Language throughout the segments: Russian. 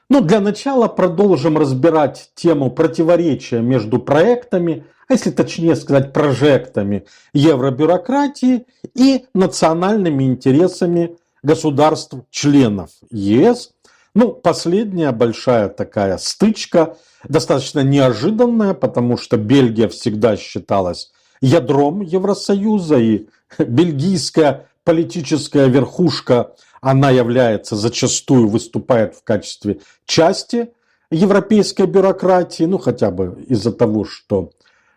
Ну, для начала продолжим разбирать тему противоречия между проектами, а если точнее сказать, прожектами евробюрократии и национальными интересами государств-членов ЕС. Ну, последняя большая такая стычка, достаточно неожиданная, потому что Бельгия всегда считалась ядром Евросоюза, и бельгийская политическая верхушка, она является зачастую, выступает в качестве части европейской бюрократии, ну хотя бы из-за того, что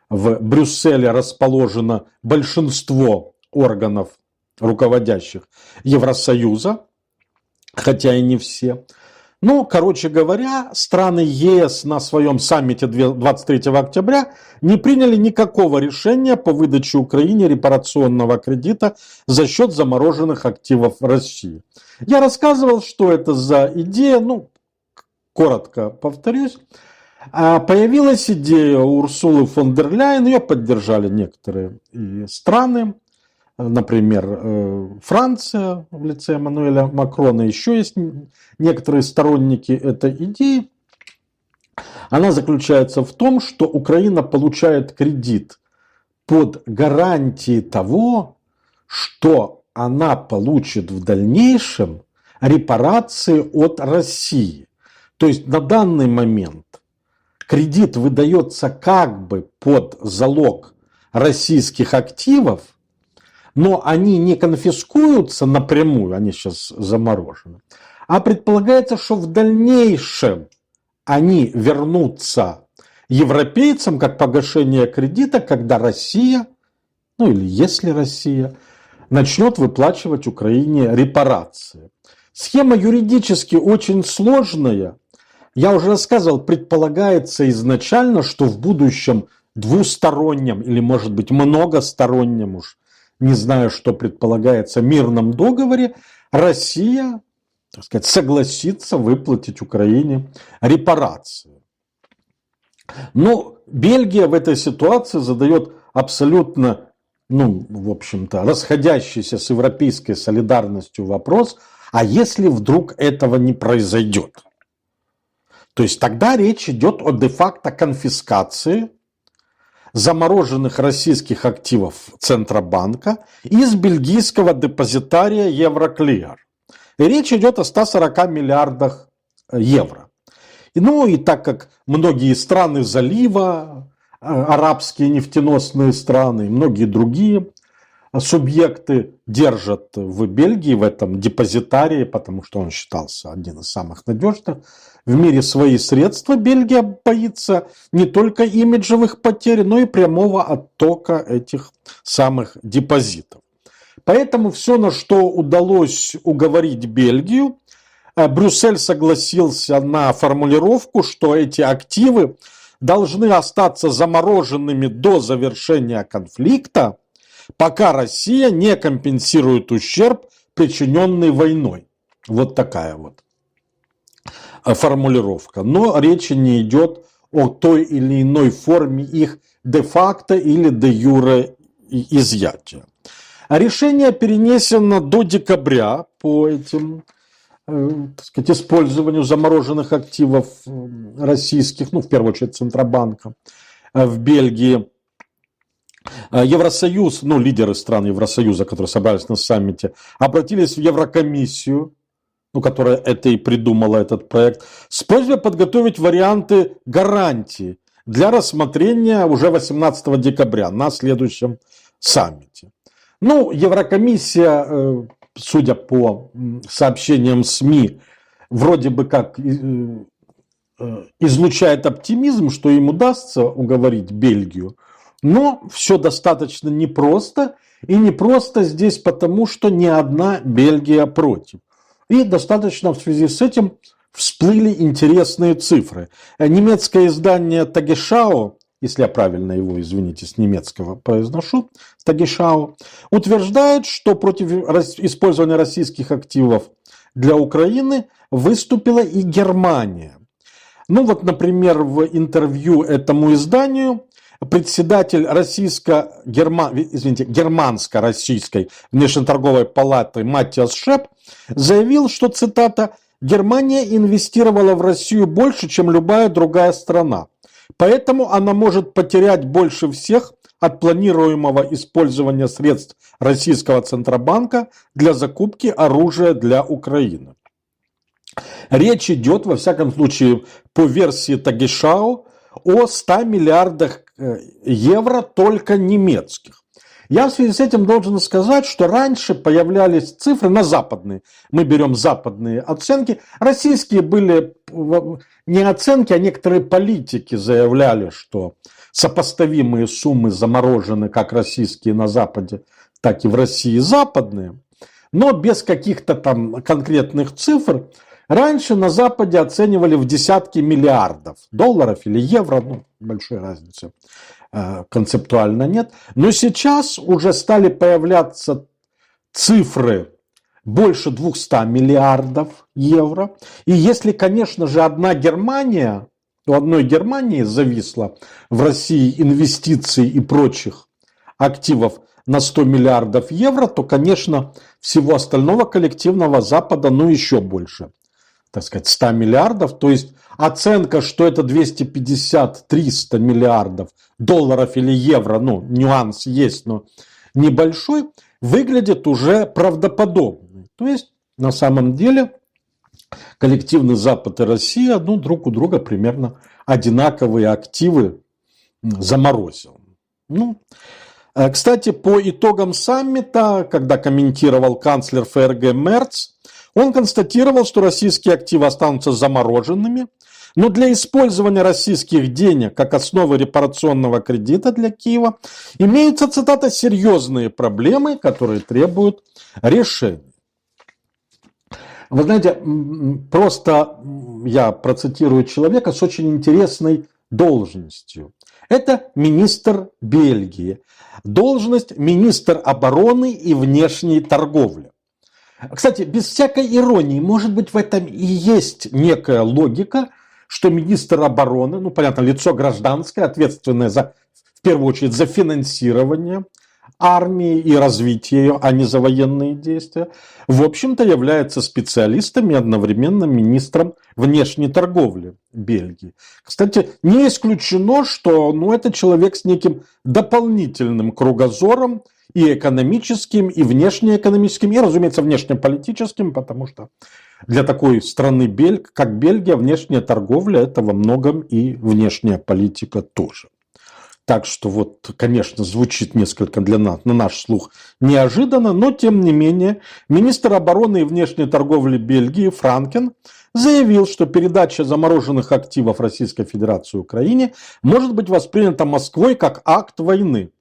в Брюсселе расположено большинство органов, руководящих Евросоюза, хотя и не все. Ну, короче говоря, страны ЕС на своем саммите 23 октября не приняли никакого решения по выдаче Украине репарационного кредита за счет замороженных активов России. Я рассказывал, что это за идея, ну, коротко повторюсь. Появилась идея у Урсулы фон дер Ляйен, ее поддержали некоторые страны. Например, Франция в лице Эммануэля Макрона, еще есть некоторые сторонники этой идеи. Она заключается в том, что Украина получает кредит под гарантией того, что она получит в дальнейшем репарации от России. То есть на данный момент кредит выдается как бы под залог российских активов, но они не конфискуются напрямую, они сейчас заморожены, а предполагается, что в дальнейшем они вернутся европейцам как погашение кредита, когда Россия, ну или если Россия, начнет выплачивать Украине репарации. Схема юридически очень сложная. Я уже рассказывал, предполагается изначально, что в будущем двустороннем или, может быть, многостороннем уж, не знаю, что предполагается, мирном договоре, Россия, так сказать, согласится выплатить Украине репарации. Но Бельгия в этой ситуации задает абсолютно, ну, в общем-то, расходящийся с европейской солидарностью вопрос, а если вдруг этого не произойдет? То есть тогда речь идет о де-факто конфискации замороженных российских активов Центробанка из бельгийского депозитария Евроклир. И речь идет о 140 миллиардах евро. Ну и так как многие страны залива, арабские нефтеносные страны, многие другие субъекты держат в Бельгии, в этом депозитарии, потому что он считался один из самых надежных в мире, свои средства, Бельгия боится не только имиджевых потерь, но и прямого оттока этих самых депозитов. Поэтому все, на что удалось уговорить Бельгию, Брюссель согласился на формулировку, что эти активы должны остаться замороженными до завершения конфликта, пока Россия не компенсирует ущерб, причиненный войной. Вот такая вот формулировка. Но речи не идет о той или иной форме их де-факто или де-юре изъятия. Решение перенесено до декабря по этим, так сказать, использованию замороженных активов российских, ну, в первую очередь, Центробанка в Бельгии. Евросоюз, ну, лидеры стран Евросоюза, которые собрались на саммите, обратились в Еврокомиссию, ну, которая это и придумала, этот проект, с просьбой подготовить варианты гарантий для рассмотрения уже 18 декабря на следующем саммите. Ну, Еврокомиссия, судя по сообщениям СМИ, вроде бы как излучает оптимизм, что им удастся уговорить Бельгию, но все достаточно непросто, и непросто здесь потому, что ни одна Бельгия против. И достаточно в связи с этим всплыли интересные цифры. Немецкое издание Tagesschau, если я правильно его, извините, с немецкого произношу, Tagesschau, утверждает, что против использования российских активов для Украины выступила и Германия. Ну вот, например, в интервью этому изданию председатель германско-российской внешнеторговой палаты Маттиас Шеп заявил, что, цитата, Германия инвестировала в Россию больше, чем любая другая страна. Поэтому она может потерять больше всех от планируемого использования средств российского Центробанка для закупки оружия для Украины. Речь идет, во всяком случае, по версии Тагешау, о 100 миллиардах евро только немецких. Я в связи с этим должен сказать, что раньше появлялись цифры на западные. Мы берем западные оценки. Российские были не оценки, а некоторые политики заявляли, что сопоставимые суммы заморожены как российские на Западе, так и в России западные. Но без каких-то там конкретных цифр. Раньше на Западе оценивали в десятки миллиардов долларов или евро, ну, большой разницы концептуально нет. Но сейчас уже стали появляться цифры больше 200 миллиардов евро. И если, конечно же, у одной Германии зависло в России инвестиций и прочих активов на 100 миллиардов евро, то, конечно, всего остального коллективного Запада, ну, еще больше. Так сказать, 100 миллиардов, то есть оценка, что это 250-300 миллиардов долларов или евро, ну, нюанс есть, но небольшой, выглядит уже правдоподобно. То есть, на самом деле, коллективный Запад и Россия, ну, друг у друга примерно одинаковые активы заморозил. Ну, кстати, по итогам саммита, когда комментировал канцлер ФРГ Мерц, он констатировал, что российские активы останутся замороженными, но для использования российских денег как основы репарационного кредита для Киева имеются, цитата, серьезные проблемы, которые требуют решения. Вы знаете, просто я процитирую человека с очень интересной должностью. Это министр Бельгии. Должность министр обороны и внешней торговли. Кстати, без всякой иронии, может быть, в этом и есть некая логика, что министр обороны, ну, понятно, лицо гражданское, ответственное в первую очередь за финансирование армии и развитие ее, а не за военные действия, в общем-то является специалистом и одновременно министром внешней торговли Бельгии. Кстати, не исключено, что это человек с неким дополнительным кругозором, и экономическим, и внешнеэкономическим, и, разумеется, внешнеполитическим, потому что для такой страны, как Бельгия, внешняя торговля – это во многом и внешняя политика тоже. Так что вот, конечно, звучит несколько для нас, на наш слух, неожиданно, но тем не менее министр обороны и внешней торговли Бельгии Франкен заявил, что передача замороженных активов Российской Федерации Украине может быть воспринята Москвой как акт войны.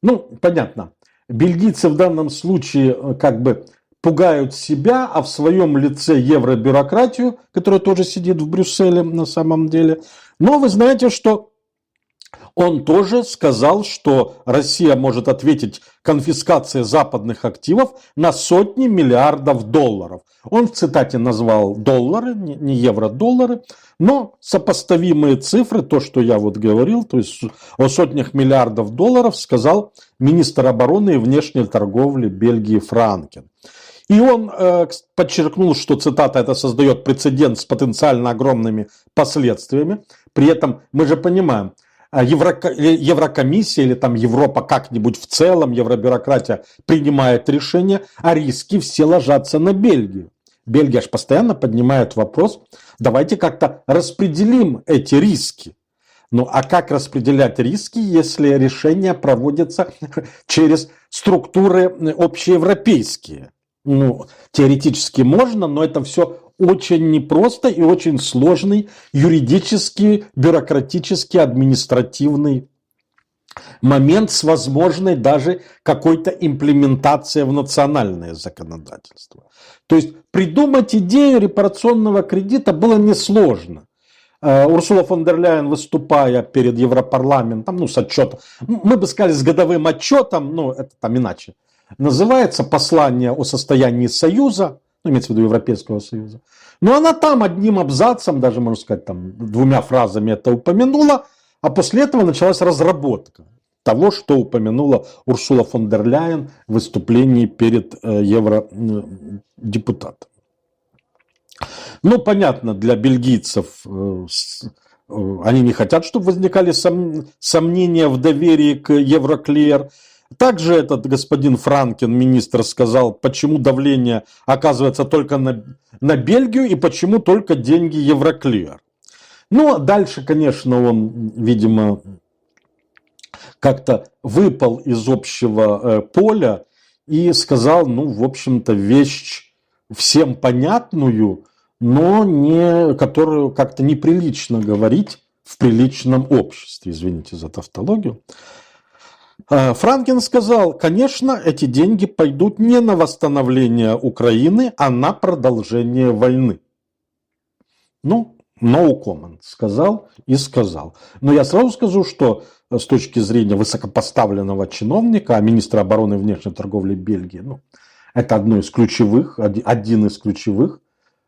Ну, понятно, бельгийцы в данном случае как бы пугают себя, а в своем лице евробюрократию, которая тоже сидит в Брюсселе на самом деле. Но вы знаете, что он тоже сказал, что Россия может ответить конфискацией западных активов на сотни миллиардов долларов. Он в цитате назвал доллары, не евро, доллары, но сопоставимые цифры, то, что я вот говорил, то есть о сотнях миллиардов долларов, сказал министр обороны и внешней торговли Бельгии Франкен. И он подчеркнул, что, цитата, это создает прецедент с потенциально огромными последствиями. При этом мы же понимаем, Еврокомиссия или там Европа как-нибудь в целом, евробюрократия принимает решение, а риски все ложатся на Бельгию. Бельгия же постоянно поднимает вопрос, давайте как-то распределим эти риски. Ну а как распределять риски, если решения проводятся через структуры общеевропейские? Ну, теоретически можно, но это все очень непросто и очень сложный юридический, бюрократический, административный момент с возможной даже какой-то имплементацией в национальное законодательство. То есть придумать идею репарационного кредита было несложно. Урсула фон дер Ляйен, выступая перед Европарламентом, с отчетом, мы бы сказали, с годовым отчетом, это там иначе, называется «Послание о состоянии Союза», имеется в виду Европейского Союза. Но она там одним абзацем, даже, можно сказать, там, 2 фразами это упомянула, а после этого началась разработка того, что упомянула Урсула фон дер Ляйен в выступлении перед евродепутатом. Ну, понятно, для бельгийцев они не хотят, чтобы возникали сомнения в доверии к Евроклир. Также этот господин Франкен, министр, сказал, почему давление оказывается только на Бельгию и почему только деньги Евроклир. Ну, дальше, конечно, он, видимо, как-то выпал из общего поля и сказал, ну, в общем-то, вещь всем понятную, но не, которую как-то неприлично говорить в приличном обществе, извините за тавтологию. Франкен сказал, конечно, эти деньги пойдут не на восстановление Украины, а на продолжение войны. Ну, no comment, сказал и сказал. Но я сразу скажу, что с точки зрения высокопоставленного чиновника, министра обороны и внешней торговли Бельгии, ну, это один из ключевых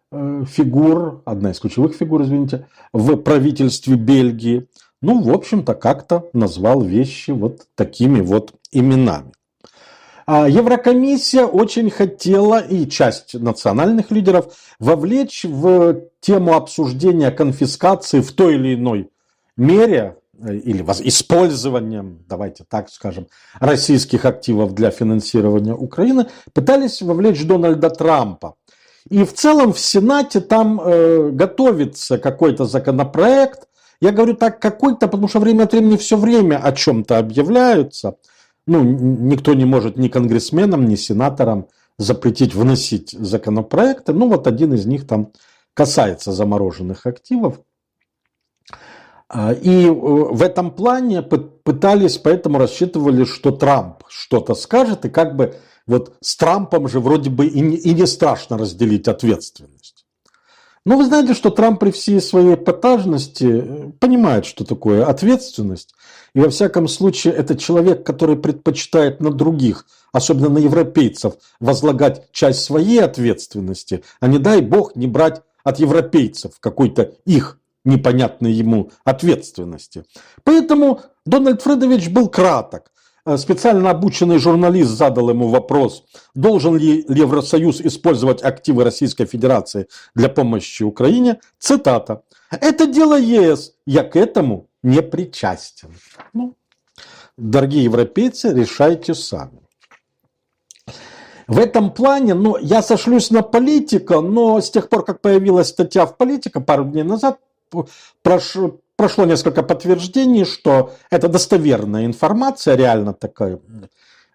фигур, одна из ключевых фигур, извините, в правительстве Бельгии. Ну, в общем-то, как-то назвал вещи вот такими вот именами. Еврокомиссия очень хотела, и часть национальных лидеров, вовлечь в тему обсуждения конфискации в той или иной мере, или использованием, давайте так скажем, российских активов для финансирования Украины, пытались вовлечь Дональда Трампа. И в целом в Сенате там готовится какой-то законопроект. Я говорю так какой-то, потому что время от времени все время о чем-то объявляются. Ну, никто не может ни конгрессменам, ни сенаторам запретить вносить законопроекты. Ну, вот один из них там касается замороженных активов. И в этом плане пытались, поэтому рассчитывали, что Трамп что-то скажет, и как бы вот с Трампом же вроде бы и не страшно разделить ответственность. Но вы знаете, что Трамп при всей своей эпатажности понимает, что такое ответственность. И во всяком случае, это человек, который предпочитает на других, особенно на европейцев, возлагать часть своей ответственности, а не дай бог не брать от европейцев какой-то их непонятной ему ответственности. Поэтому Дональд Фредович был краток. Специально обученный журналист задал ему вопрос, должен ли Евросоюз использовать активы Российской Федерации для помощи Украине. Цитата. «Это дело ЕС, я к этому не причастен». Ну, дорогие европейцы, решайте сами. В этом плане, ну, я сошлюсь на Политико, но с тех пор, как появилась статья в Политико пару дней назад, прошло несколько подтверждений, что это достоверная информация, реально такой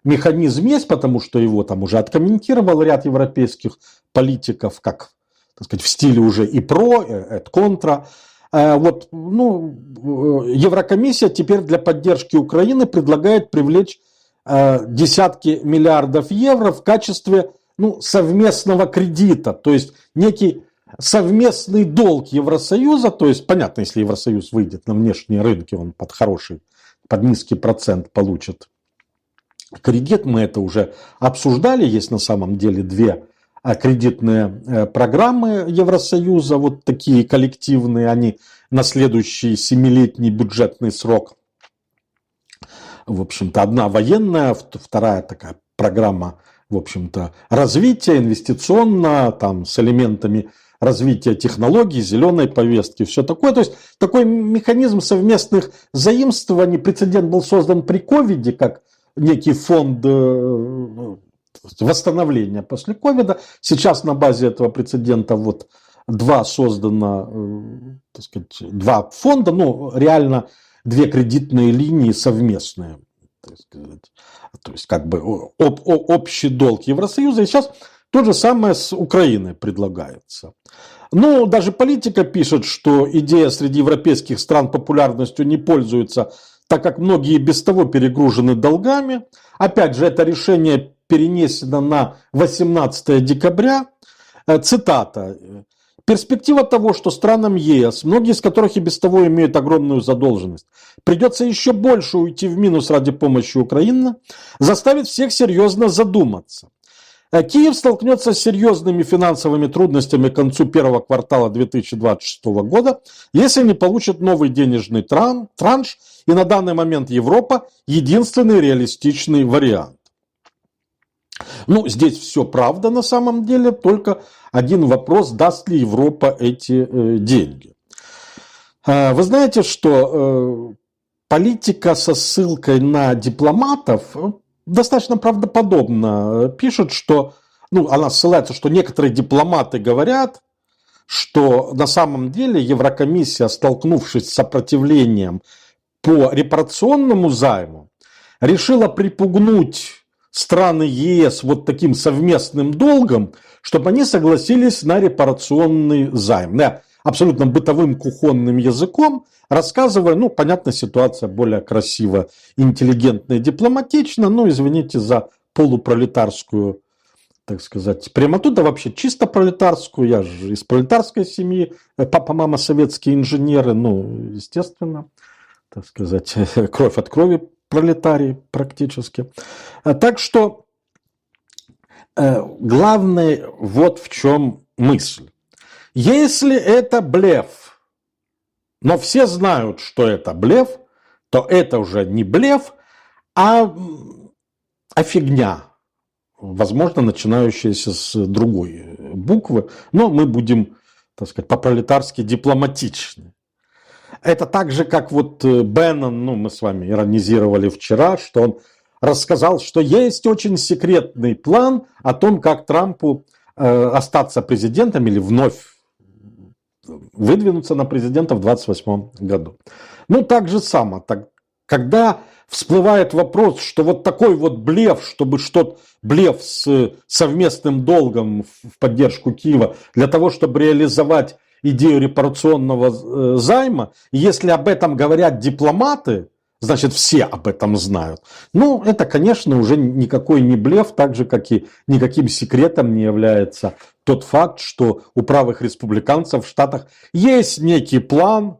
механизм есть, потому что его там уже откомментировал ряд европейских политиков, как, так сказать, в стиле уже и про, и контра. Вот, ну, Еврокомиссия теперь для поддержки Украины предлагает привлечь десятки миллиардов евро в качестве, ну, совместного кредита, то есть некий совместный долг Евросоюза, то есть, понятно, если Евросоюз выйдет на внешние рынки, он под низкий процент получит кредит. Мы это уже обсуждали, есть на самом деле две кредитные программы Евросоюза, вот такие коллективные, они на следующий 7-летний бюджетный срок. В общем-то, одна военная, вторая такая программа, в общем-то, развития инвестиционная, там с элементами развития технологий, зеленой повестки, все такое. То есть такой механизм совместных заимствований, прецедент был создан при ковиде, как некий фонд восстановления после ковида. Сейчас на базе этого прецедента вот два фонда, ну реально две кредитные линии совместные. То есть как бы общий долг Евросоюза. И сейчас то же самое с Украиной предлагается. Ну, даже Политика пишет, что идея среди европейских стран популярностью не пользуется, так как многие без того перегружены долгами. Опять же, это решение перенесено на 18 декабря. Цитата. «Перспектива того, что странам ЕС, многие из которых и без того имеют огромную задолженность, придется еще больше уйти в минус ради помощи Украине, заставит всех серьезно задуматься. Киев столкнется с серьезными финансовыми трудностями к концу первого квартала 2026 года, если не получит новый денежный транш, и на данный момент Европа единственный реалистичный вариант». Ну, здесь все правда на самом деле, только один вопрос, даст ли Европа эти деньги. Вы знаете, что политика со ссылкой на дипломатов достаточно правдоподобно пишет, что, ну, она ссылается, что некоторые дипломаты говорят, что на самом деле Еврокомиссия, столкнувшись с сопротивлением по репарационному займу, решила припугнуть страны ЕС вот таким совместным долгом, чтобы они согласились на репарационный займ. Да, абсолютно бытовым кухонным языком, рассказывая, ну, понятно, ситуация более красиво, интеллигентно и дипломатично, но, извините за полупролетарскую, так сказать, прямоту, да вообще чисто пролетарскую, я же из пролетарской семьи, папа, мама советские инженеры, ну, естественно, так сказать, кровь от крови пролетарий практически. Так что главное вот в чем мысль. Если это блеф, но все знают, что это блеф, то это уже не блеф, а фигня. Возможно, начинающаяся с другой буквы, но мы будем, так сказать, по-пролетарски дипломатичны. Это так же, как вот Беннон, ну, мы с вами иронизировали вчера, что он рассказал, что есть очень секретный план о том, как Трампу остаться президентом или вновь выдвинуться на президента в 2028 году. Ну, так же само. Когда всплывает вопрос, что вот такой вот блеф, чтобы что-то, блеф с совместным долгом в поддержку Киева, для того, чтобы реализовать идею репарационного займа, если об этом говорят дипломаты, значит, все об этом знают. Ну, это, конечно, уже никакой не блеф, так же, как и никаким секретом не является тот факт, что у правых республиканцев в Штатах есть некий план.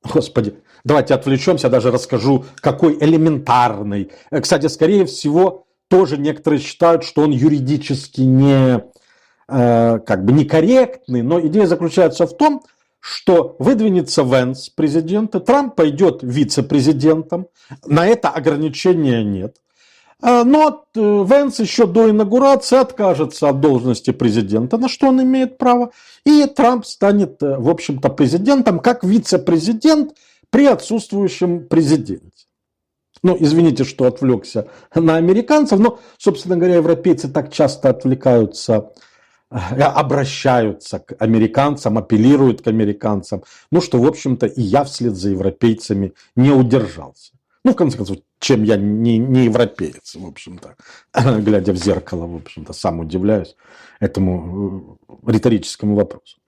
Господи, давайте отвлечемся, я даже расскажу, какой элементарный. Кстати, скорее всего, тоже некоторые считают, что он юридически как бы некорректный, но идея заключается в том, что выдвинется Венс президента, Трамп пойдет вице-президентом, на это ограничения нет. Но Венс еще до инаугурации откажется от должности президента, на что он имеет право, и Трамп станет, в общем-то, президентом, как вице-президент при отсутствующем президенте. Ну, извините, что отвлекся на американцев, но, собственно говоря, европейцы так часто отвлекаются, обращаются к американцам, апеллируют к американцам, ну, что, в общем-то, и я вслед за европейцами не удержался. Ну, в конце концов, чем я не европеец, в общем-то, глядя в зеркало, в общем-то, сам удивляюсь этому риторическому вопросу.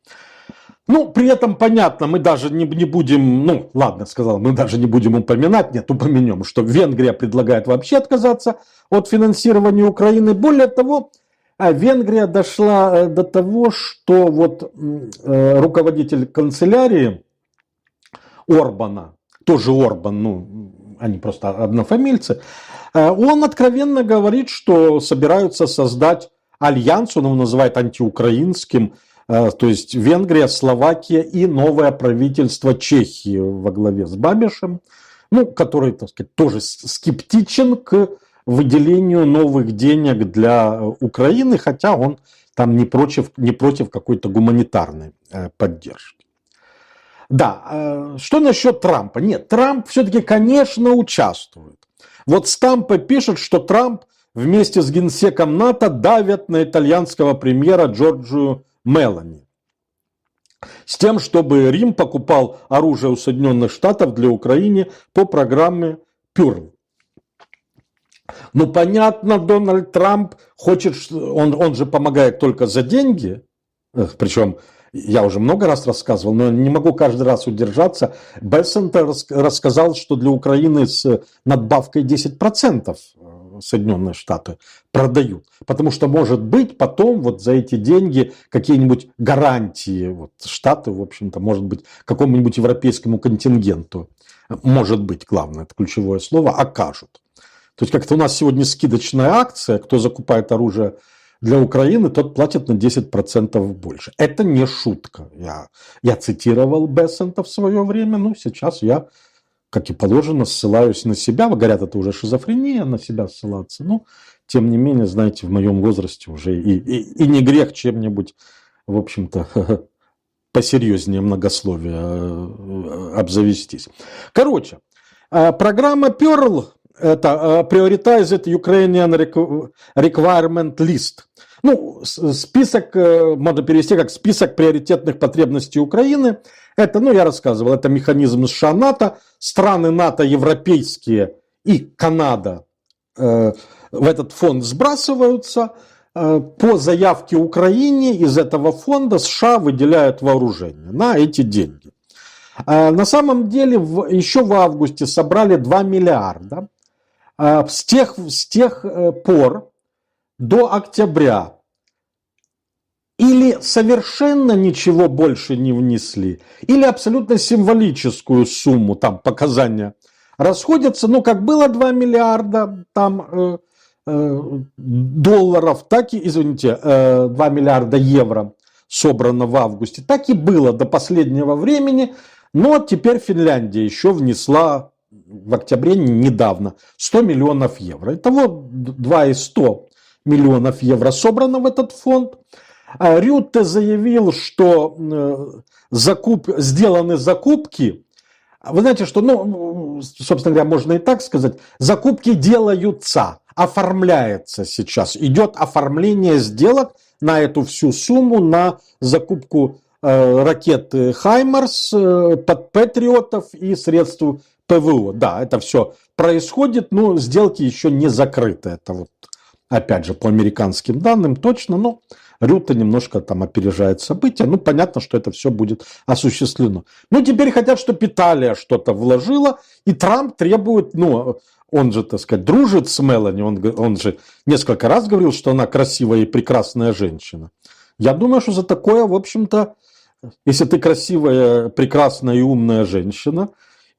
Ну, при этом понятно, мы даже не будем, ну, ладно, сказал, мы даже не будем упоминать, нет, упомянем, что Венгрия предлагает вообще отказаться от финансирования Украины. Более того, Венгрия дошла до того, что вот руководитель канцелярии Орбана, тоже Орбан, ну, они просто однофамильцы, он откровенно говорит, что собираются создать альянс, он его называет антиукраинским, то есть Венгрия, Словакия и новое правительство Чехии во главе с Бабишем, ну, который, так сказать, тоже скептичен к выделению новых денег для Украины, хотя он там не против какой-то гуманитарной поддержки. Да, что насчет Трампа? Нет, Трамп все-таки, конечно, участвует. Вот Стампа пишет, что Трамп вместе с генсеком НАТО давят на итальянского премьера Джорджию Мелони с тем, чтобы Рим покупал оружие у Соединенных Штатов для Украины по программе Пюрл. Ну, понятно, Дональд Трамп хочет, он же помогает только за деньги, причем я уже много раз рассказывал, но не могу каждый раз удержаться. Бессент рассказал, что для Украины с надбавкой 10% Соединенные Штаты продают. Потому что, может быть, потом вот за эти деньги какие-нибудь гарантии вот, Штаты, в общем-то, может быть, какому-нибудь европейскому контингенту, может быть, главное, это ключевое слово, окажут. То есть как-то у нас сегодня скидочная акция, кто закупает оружие для Украины, тот платит на 10% больше. Это не шутка. Я цитировал Бессента в свое время, ну сейчас я как и положено, ссылаюсь на себя. Говорят, это уже шизофрения, на себя ссылаться. Но, тем не менее, знаете, в моем возрасте уже и не грех чем-нибудь, в общем-то, посерьезнее многословия обзавестись. Короче, программа Pearl – это Prioritized Ukrainian Requirement List. Ну, список, можно перевести как список приоритетных потребностей Украины. Это, ну, я рассказывал, это механизм США-НАТО, страны НАТО европейские и Канада в этот фонд сбрасываются. По заявке Украине из этого фонда США выделяют вооружение на эти деньги. На самом деле еще в августе собрали 2 миллиарда. С тех пор до октября или совершенно ничего больше не внесли, или абсолютно символическую сумму, там показания расходятся. Ну, как было 2 миллиарда там, долларов, так и, извините, 2 миллиарда евро собрано в августе, так и было до последнего времени. Но теперь Финляндия еще внесла в октябре недавно 100 миллионов евро. Итого 2,100 миллионов евро собрано в этот фонд. Рютте заявил, что сделаны закупки. Вы знаете, что, ну, собственно говоря, можно и так сказать, закупки делаются, оформляется сейчас. Идет оформление сделок на эту всю сумму, на закупку ракет «Хаймарс», патриотов и средств ПВО. Да, это все происходит, но сделки еще не закрыты. Это вот, опять же, по американским данным точно, но Рютте немножко там опережает события. Ну, понятно, что это все будет осуществлено. Ну, теперь хотят, чтобы Италия что-то вложила, и Трамп требует, ну, он же, так сказать, дружит с Мелани, он же несколько раз говорил, что она красивая и прекрасная женщина. Я думаю, что за такое, в общем-то, если ты красивая, прекрасная и умная женщина,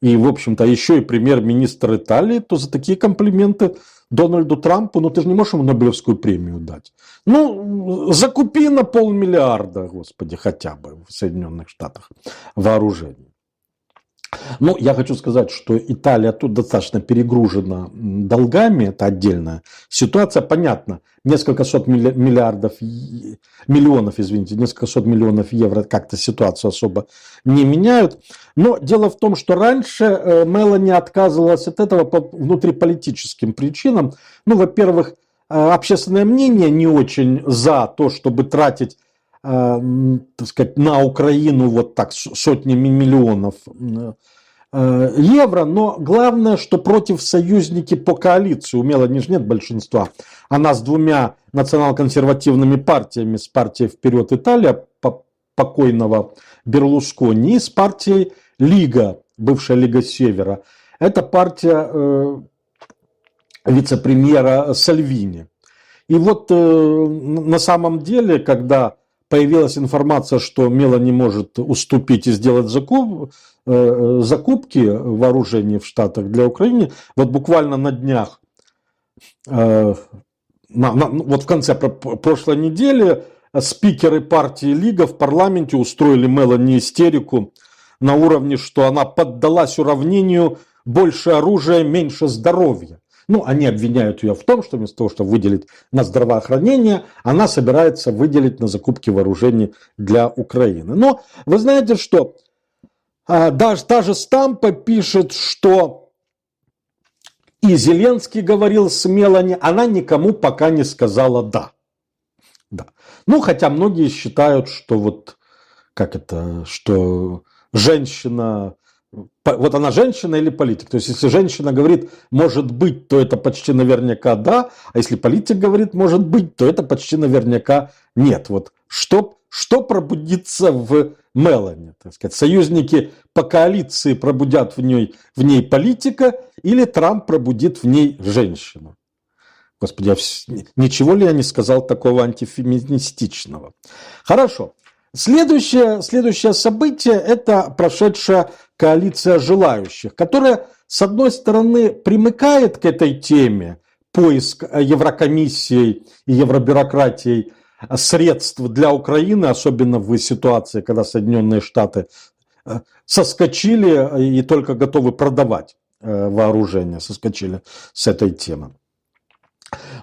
и, в общем-то, еще и премьер-министр Италии, то за такие комплименты Дональду Трампу, ну, ты же не можешь ему Нобелевскую премию дать. Ну, закупи на 500 миллиарда, господи, хотя бы в Соединенных Штатах вооружений. Ну, я хочу сказать, что Италия тут достаточно перегружена долгами, это отдельная ситуация, понятно, несколько сот миллионов, несколько сот миллионов евро как-то ситуацию особо не меняют, но дело в том, что раньше Мелани отказывалась от этого по внутриполитическим причинам. Ну, во-первых, общественное мнение не очень за то, чтобы тратить, так сказать, на Украину вот так сотнями миллионов евро, но главное, что против союзники по коалиции, у Мелани же нет большинства, она с 2 национал-консервативными партиями, с партией «Вперед Италия» покойного Берлускони и с партией Лига, бывшая Лига Севера. Это партия вице-премьера Сальвини. И вот на самом деле, когда появилась информация, что Мелани может уступить и сделать закупки вооружений в Штатах для Украины, вот буквально на днях, вот в конце прошлой недели, спикеры партии Лига в парламенте устроили Мелани истерику на уровне, что она поддалась уравнению «больше оружия, меньше здоровья». Ну, они обвиняют ее в том, что вместо того, чтобы выделить на здравоохранение, она собирается выделить на закупки вооружений для Украины. Но вы знаете, что даже та же Стампа пишет, что и Зеленский говорил с Мелани, она никому пока не сказала «да». Да. Ну, хотя многие считают, что вот, как это, что женщина... Вот она женщина или политик? То есть, если женщина говорит «может быть», то это почти наверняка «да», а если политик говорит «может быть», то это почти наверняка «нет». Вот что пробудится в Мелани? Так сказать, союзники по коалиции пробудят в ней политика или Трамп пробудит в ней женщину? Господи, ничего ли я не сказал такого антифеминистичного? Хорошо. Следующее событие – это прошедшая коалиция желающих, которая, с одной стороны, примыкает к этой теме, поиск Еврокомиссией и евробюрократией средств для Украины, особенно в ситуации, когда Соединенные Штаты соскочили и только готовы продавать вооружение, соскочили с этой темы.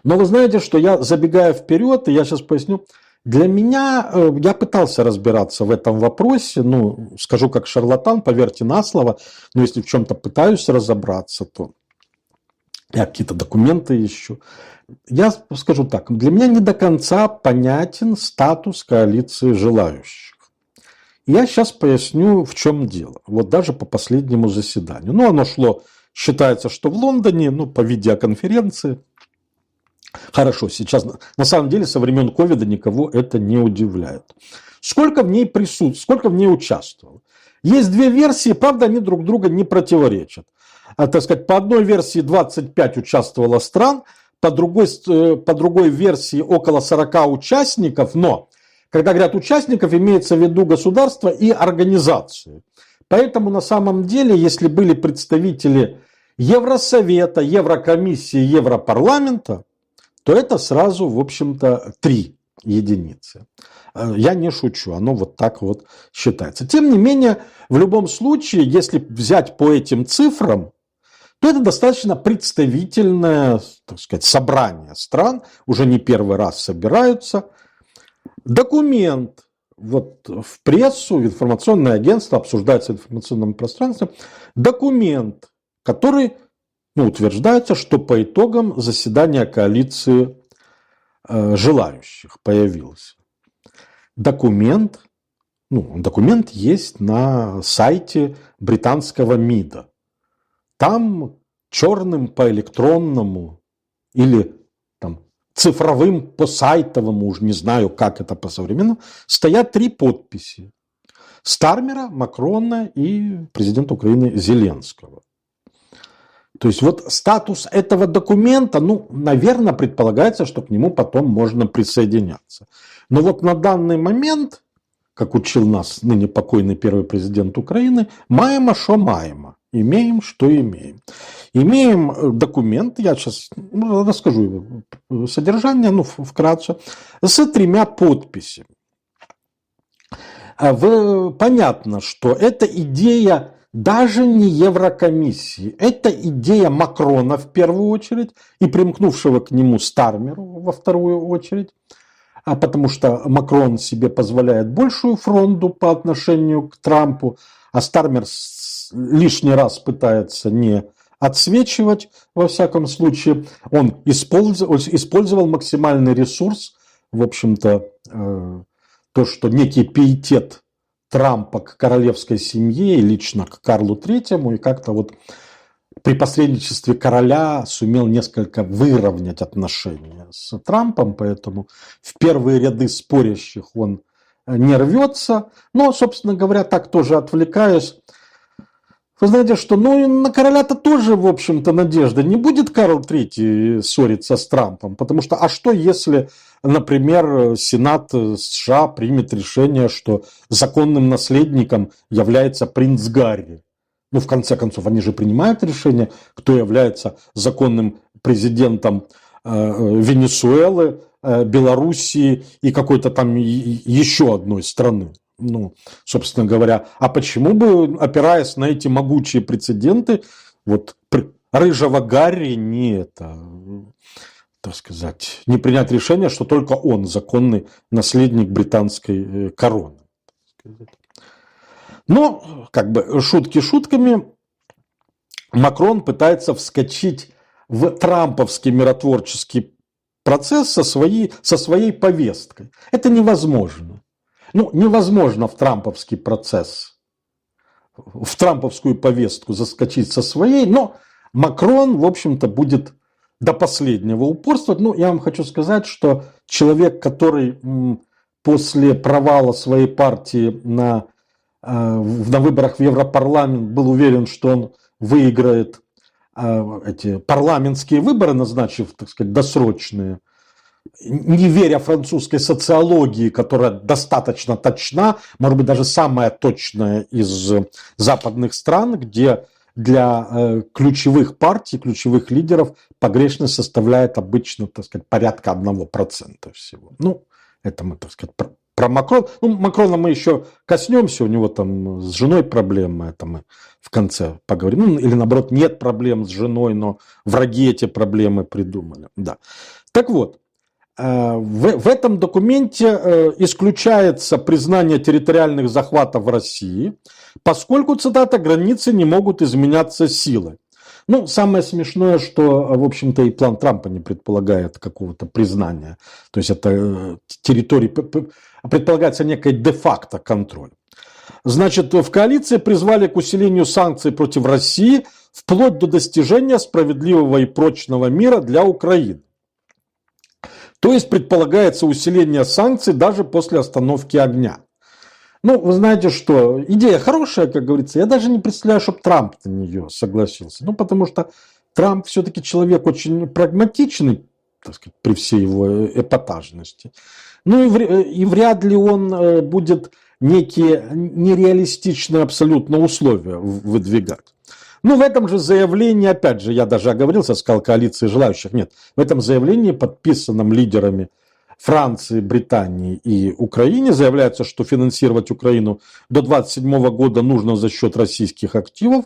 Но вы знаете, что я, забегая вперед, и я сейчас поясню, для меня, я пытался разбираться в этом вопросе, ну, скажу как шарлатан, поверьте на слово, но если в чем-то пытаюсь разобраться, то я какие-то документы ищу. Я скажу так, для меня не до конца понятен статус коалиции желающих. Я сейчас поясню, в чем дело. Вот даже по последнему заседанию. Ну, оно шло, считается, что в Лондоне, ну, по видеоконференции. Хорошо, сейчас, на самом деле, со времен ковида никого это не удивляет. Сколько в ней присутствует, сколько в ней участвовало? Есть две версии, правда, они друг друга не противоречат. Так сказать, по одной версии 25 участвовало стран, по другой версии около 40 участников, но когда говорят участников, имеется в виду государства и организации. Поэтому на самом деле, если были представители Евросовета, Еврокомиссии, Европарламента, то это сразу, в общем-то, 3 единицы. Я не шучу, оно вот так вот считается. Тем не менее, в любом случае, если взять по этим цифрам, то это достаточно представительное, так сказать, собрание стран, уже не первый раз собираются. Документ вот в прессу, в информационное агентство, обсуждается в информационном пространстве, документ, который утверждается, что по итогам заседания коалиции желающих появился. Документ есть на сайте британского МИДа. Там черным по электронному или там, цифровым по сайтовому, уж не знаю, как это по-современному, стоят 3 подписи. Стармера, Макрона и президента Украины Зеленского. То есть вот статус этого документа, наверное, предполагается, что к нему потом можно присоединяться. Но вот на данный момент, как учил нас ныне покойный первый президент Украины, маемо, шо маемо. Имеем, что имеем. Имеем документ, я сейчас расскажу его содержание, вкратце, с 3 подписями. Понятно, что эта идея даже не Еврокомиссии. Это идея Макрона в первую очередь и примкнувшего к нему Стармеру во вторую очередь. Потому что Макрон себе позволяет большую фронту по отношению к Трампу, а Стармер лишний раз пытается не отсвечивать, во всяком случае. Он использовал максимальный ресурс, в общем-то, то, что некий пиетет Трампа к королевской семье и лично к Карлу Третьему, и как-то вот при посредничестве короля сумел несколько выровнять отношения с Трампом, поэтому в первые ряды спорящих он не рвется. Но, собственно говоря, так тоже отвлекаюсь. Вы знаете, что и на короля-то тоже, в общем-то, надежда. Не будет Карл III ссориться с Трампом, потому что, а что если, например, Сенат США примет решение, что законным наследником является принц Гарри? В конце концов, они же принимают решение, кто является законным президентом Венесуэлы, Белоруссии и какой-то там еще одной страны. Собственно говоря, а почему бы, опираясь на эти могучие прецеденты, вот рыжего Гарри не принять решение, что только он законный наследник британской короны. Но, шутки шутками, Макрон пытается вскочить в трамповский миротворческий процесс со своей повесткой. Это невозможно. Невозможно в трамповский процесс, в трамповскую повестку заскочить со своей, но Макрон, в общем-то, будет до последнего упорствовать. Я вам хочу сказать, что человек, который после провала своей партии на выборах в Европарламент был уверен, что он выиграет эти парламентские выборы, назначив, так сказать, досрочные, не веря французской социологии, которая достаточно точна, может быть, даже самая точная из западных стран, где для ключевых партий, ключевых лидеров погрешность составляет обычно, так сказать, порядка 1% всего. Это мы, так сказать, про Макрона. Ну, Макрона мы еще коснемся, у него там с женой проблемы, это мы в конце поговорим. Ну, или наоборот, нет проблем с женой, но враги эти проблемы придумали. Да. Так вот, в этом документе исключается признание территориальных захватов в России, поскольку, цитата, границы не могут изменяться силой. Ну, самое смешное, что, в общем-то, и план Трампа не предполагает какого-то признания. То есть это территории, предполагается некий де-факто контроль. Значит, в коалиции призвали к усилению санкций против России вплоть до достижения справедливого и прочного мира для Украины. То есть предполагается усиление санкций даже после остановки огня. Ну, вы знаете что, идея хорошая, как говорится, я даже не представляю, чтобы Трамп на нее согласился. Ну, потому что Трамп все-таки человек очень прагматичный, так сказать, при всей его эпатажности. Ну, и вряд ли он будет некие нереалистичные абсолютно условия выдвигать. Ну, в этом же заявлении, опять же, я даже оговорился, сказал, коалиции желающих. Нет, в этом заявлении, подписанном лидерами Франции, Британии и Украине, заявляется, что финансировать Украину до 2027 года нужно за счет российских активов.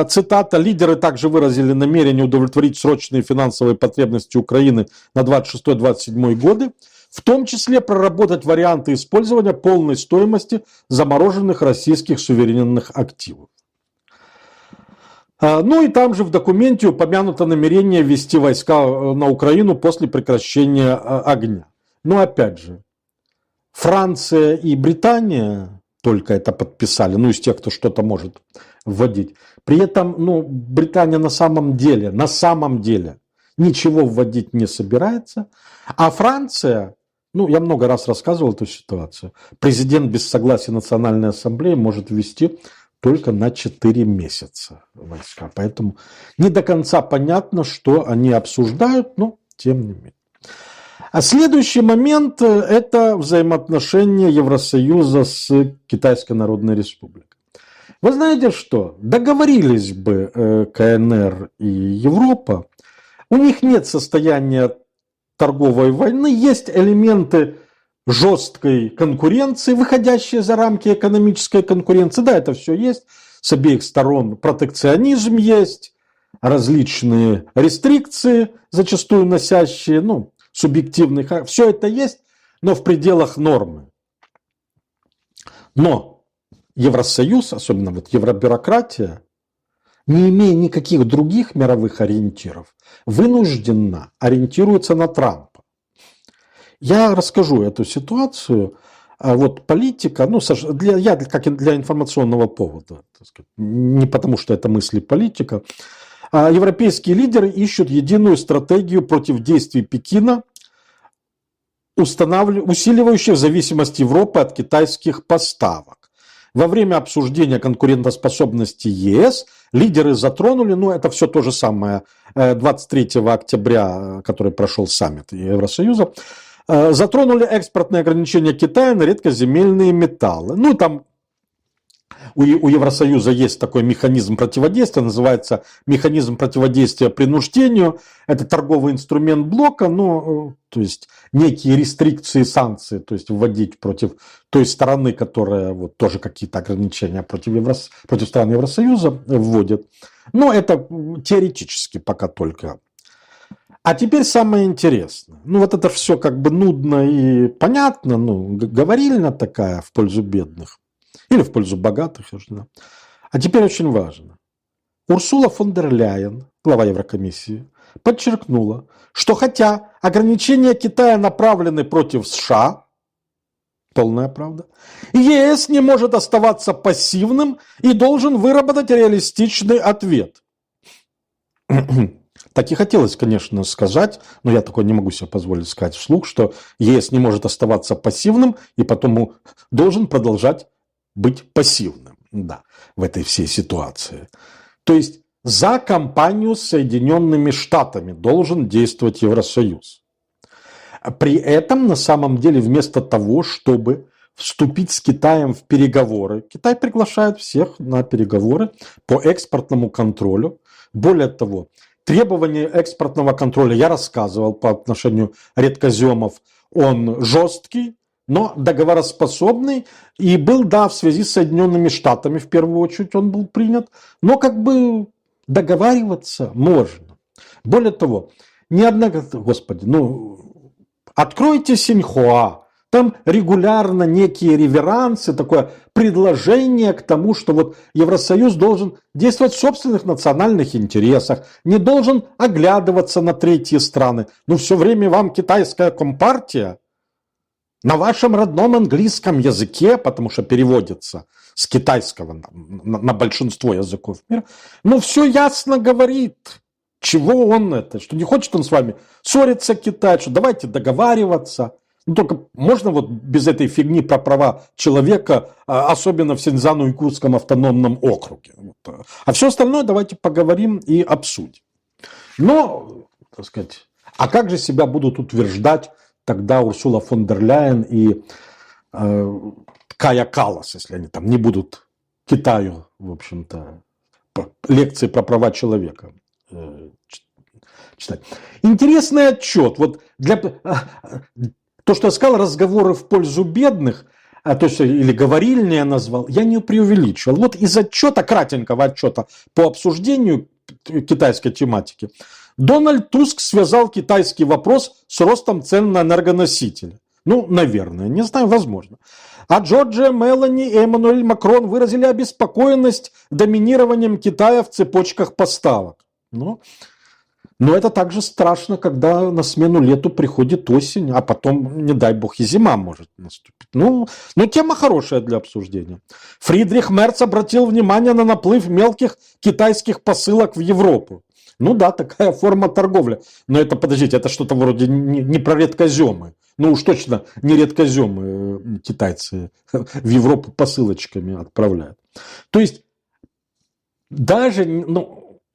Цитата. Лидеры также выразили намерение удовлетворить срочные финансовые потребности Украины на 26-27 годы, в том числе проработать варианты использования полной стоимости замороженных российских суверенных активов. Ну и там же в документе упомянуто намерение ввести войска на Украину после прекращения огня. Но опять же, Франция и Британия только это подписали, ну из тех, кто что-то может вводить. При этом, ну, Британия на самом деле ничего вводить не собирается, а Франция, ну, я много раз рассказывал эту ситуацию, президент без согласия Национальной Ассамблеи может ввести только на 4 месяца войска. Поэтому не до конца понятно, что они обсуждают, но тем не менее. А следующий момент – это взаимоотношения Евросоюза с Китайской Народной Республикой. Вы знаете что? Договорились бы КНР и Европа, у них нет состояния торговой войны, есть элементы жесткой конкуренции, выходящие за рамки экономической конкуренции. Да, это все есть. С обеих сторон протекционизм есть, различные рестрикции, зачастую носящие, ну, субъективный характер. Все это есть, но в пределах нормы. Но Евросоюз, особенно вот евробюрократия, не имея никаких других мировых ориентиров, вынужденно ориентируется на Трампа. Я расскажу эту ситуацию. Вот политика, ну, как для информационного повода, так сказать, не потому что это мысли политика. Европейские лидеры ищут единую стратегию против действий Пекина, усиливающих зависимость Европы от китайских поставок. Во время обсуждения конкурентоспособности ЕС лидеры затронули, ну, это все то же самое, 23 октября, который прошел саммит Евросоюза, затронули экспортные ограничения Китая на редкоземельные металлы. Ну, там у Евросоюза есть такой механизм противодействия, называется механизм противодействия принуждению. Это торговый инструмент блока, ну, то есть некие рестрикции, санкции, то есть вводить против той стороны, которая вот тоже какие-то ограничения против стран Евросоюза вводит. Но это теоретически пока только. А теперь самое интересное. Ну, вот это все как бы нудно и понятно, ну, говорильня такая в пользу бедных. Или в пользу богатых. А теперь очень важно. Урсула фон дер Ляйен, глава Еврокомиссии, подчеркнула, что хотя ограничения Китая направлены против США, полная правда, ЕС не может оставаться пассивным и должен выработать реалистичный ответ. Так и хотелось, конечно, сказать, но я такое не могу себе позволить сказать вслух, что ЕС не может оставаться пассивным и потому должен продолжать быть пассивным, да, в этой всей ситуации. То есть за компанию с Соединенными Штатами должен действовать Евросоюз. При этом, на самом деле, вместо того, чтобы вступить с Китаем в переговоры, Китай приглашает всех на переговоры по экспортному контролю. Более того, требования экспортного контроля, я рассказывал по отношению редкоземов, он жесткий, но договороспособный. И был, да, в связи с Соединенными Штатами, в первую очередь, он был принят. Но как бы договариваться можно. Более того, ни одна... Господи, откройте Синьхуа. Там регулярно некие реверансы, такое предложение к тому, что вот Евросоюз должен действовать в собственных национальных интересах, не должен оглядываться на третьи страны. Но все время вам китайская компартия на вашем родном английском языке, потому что переводится с китайского на большинство языков мира, все ясно говорит, чего он это, что не хочет он с вами ссориться, Китай, что давайте договариваться. Только можно вот без этой фигни про права человека, особенно в Синьцзян-Уйгурском автономном округе. А все остальное давайте поговорим и обсудим. Но, так сказать, а как же себя будут утверждать тогда Урсула фон дер Ляйен и Кая Каллас, если они там не будут Китаю, в общем-то, лекции про права человека читать. Интересный отчет. Вот то, что я сказал, разговоры в пользу бедных, то есть, или говорильни я назвал, я не преувеличивал. Вот из отчета, кратенького отчета по обсуждению китайской тематики, Дональд Туск связал китайский вопрос с ростом цен на энергоносители. Наверное, не знаю, возможно. А Джорджия Мелани и Эммануэль Макрон выразили обеспокоенность доминированием Китая в цепочках поставок. Но это также страшно, когда на смену лету приходит осень, а потом, не дай бог, и зима может наступить. Тема хорошая для обсуждения. Фридрих Мерц обратил внимание на наплыв мелких китайских посылок в Европу. Да, такая форма торговли. Но это, подождите, это что-то вроде не про редкоземы. Уж точно не редкоземы китайцы в Европу посылочками отправляют. То есть, даже...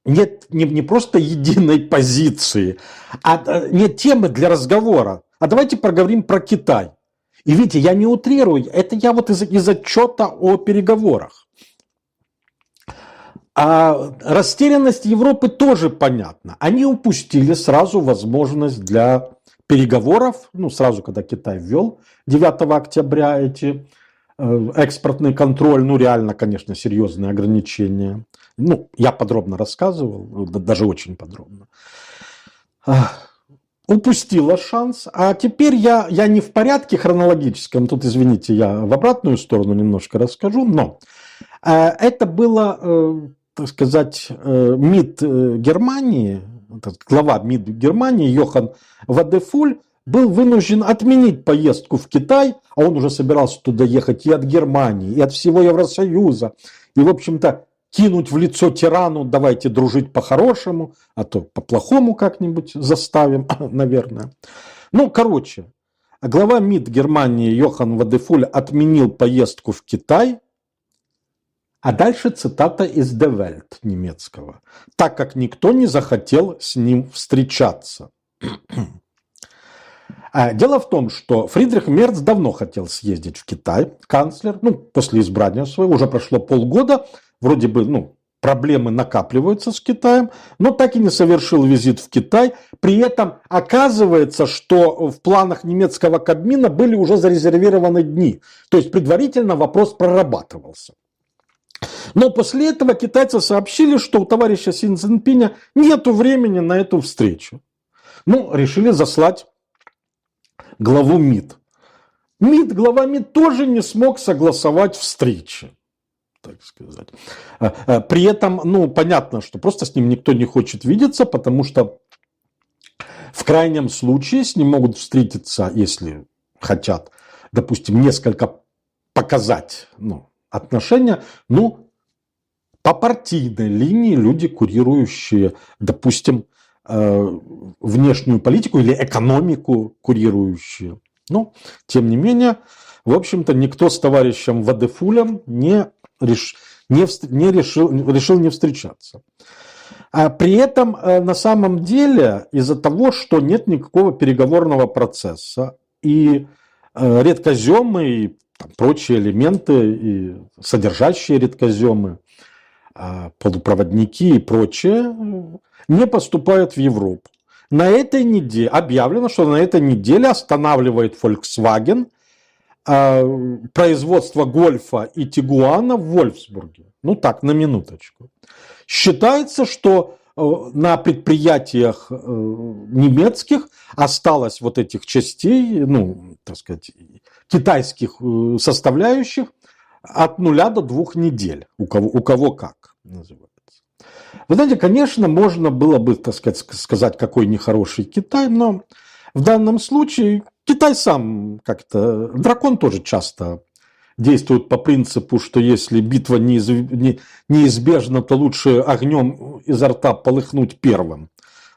Нет не просто единой позиции, а нет темы для разговора. А давайте поговорим про Китай. И видите, я не утрирую, это я вот из отчета о переговорах. А растерянность Европы тоже понятна. Они упустили сразу возможность для переговоров, сразу, когда Китай ввел 9 октября эти экспортный контроль, реально, конечно, серьезные ограничения. Я подробно рассказывал, даже очень подробно. Упустила шанс. А теперь я не в порядке хронологическом. Тут, извините, я в обратную сторону немножко расскажу. Но это было, так сказать, МИД Германии, глава МИД Германии Йохан Вадефуль был вынужден отменить поездку в Китай, а он уже собирался туда ехать и от Германии, и от всего Евросоюза. И, в общем-то, кинуть в лицо тирану, давайте дружить по-хорошему, а то по-плохому как-нибудь заставим, наверное. Глава МИД Германии Йохан Вадефуль отменил поездку в Китай, а дальше цитата из Die Welt немецкого, так как никто не захотел с ним встречаться. Дело в том, что Фридрих Мерц давно хотел съездить в Китай, канцлер, после избрания своего, уже прошло полгода, вроде бы, проблемы накапливаются с Китаем, но так и не совершил визит в Китай. При этом оказывается, что в планах немецкого Кабмина были уже зарезервированы дни. То есть предварительно вопрос прорабатывался. Но после этого китайцы сообщили, что у товарища Си Цзиньпиня нет времени на эту встречу. Решили заслать главу МИД. Глава МИД тоже не смог согласовать встречи, так сказать. При этом, понятно, что просто с ним никто не хочет видеться, потому что в крайнем случае с ним могут встретиться, если хотят, допустим, несколько показать отношения, по партийной линии люди, курирующие, допустим, внешнюю политику или экономику курирующие. Тем не менее, в общем-то, никто с товарищем Вадефулем решил не встречаться. А при этом, на самом деле, из-за того, что нет никакого переговорного процесса, и редкоземы, и прочие элементы, и содержащие редкоземы, полупроводники и прочее, не поступают в Европу. На этой неделе объявлено, что на этой неделе останавливает Volkswagen производства Гольфа и Тигуана в Вольфсбурге. Ну так, на минуточку. Считается, что на предприятиях немецких осталось вот этих частей, ну, так сказать, китайских составляющих от 0 до 2 недель. У кого как называется. Вы знаете, конечно, можно было бы, так сказать, какой нехороший Китай, но в данном случае Китай сам как-то... Дракон тоже часто действует по принципу, что если битва неизбежна, то лучше огнем изо рта полыхнуть первым,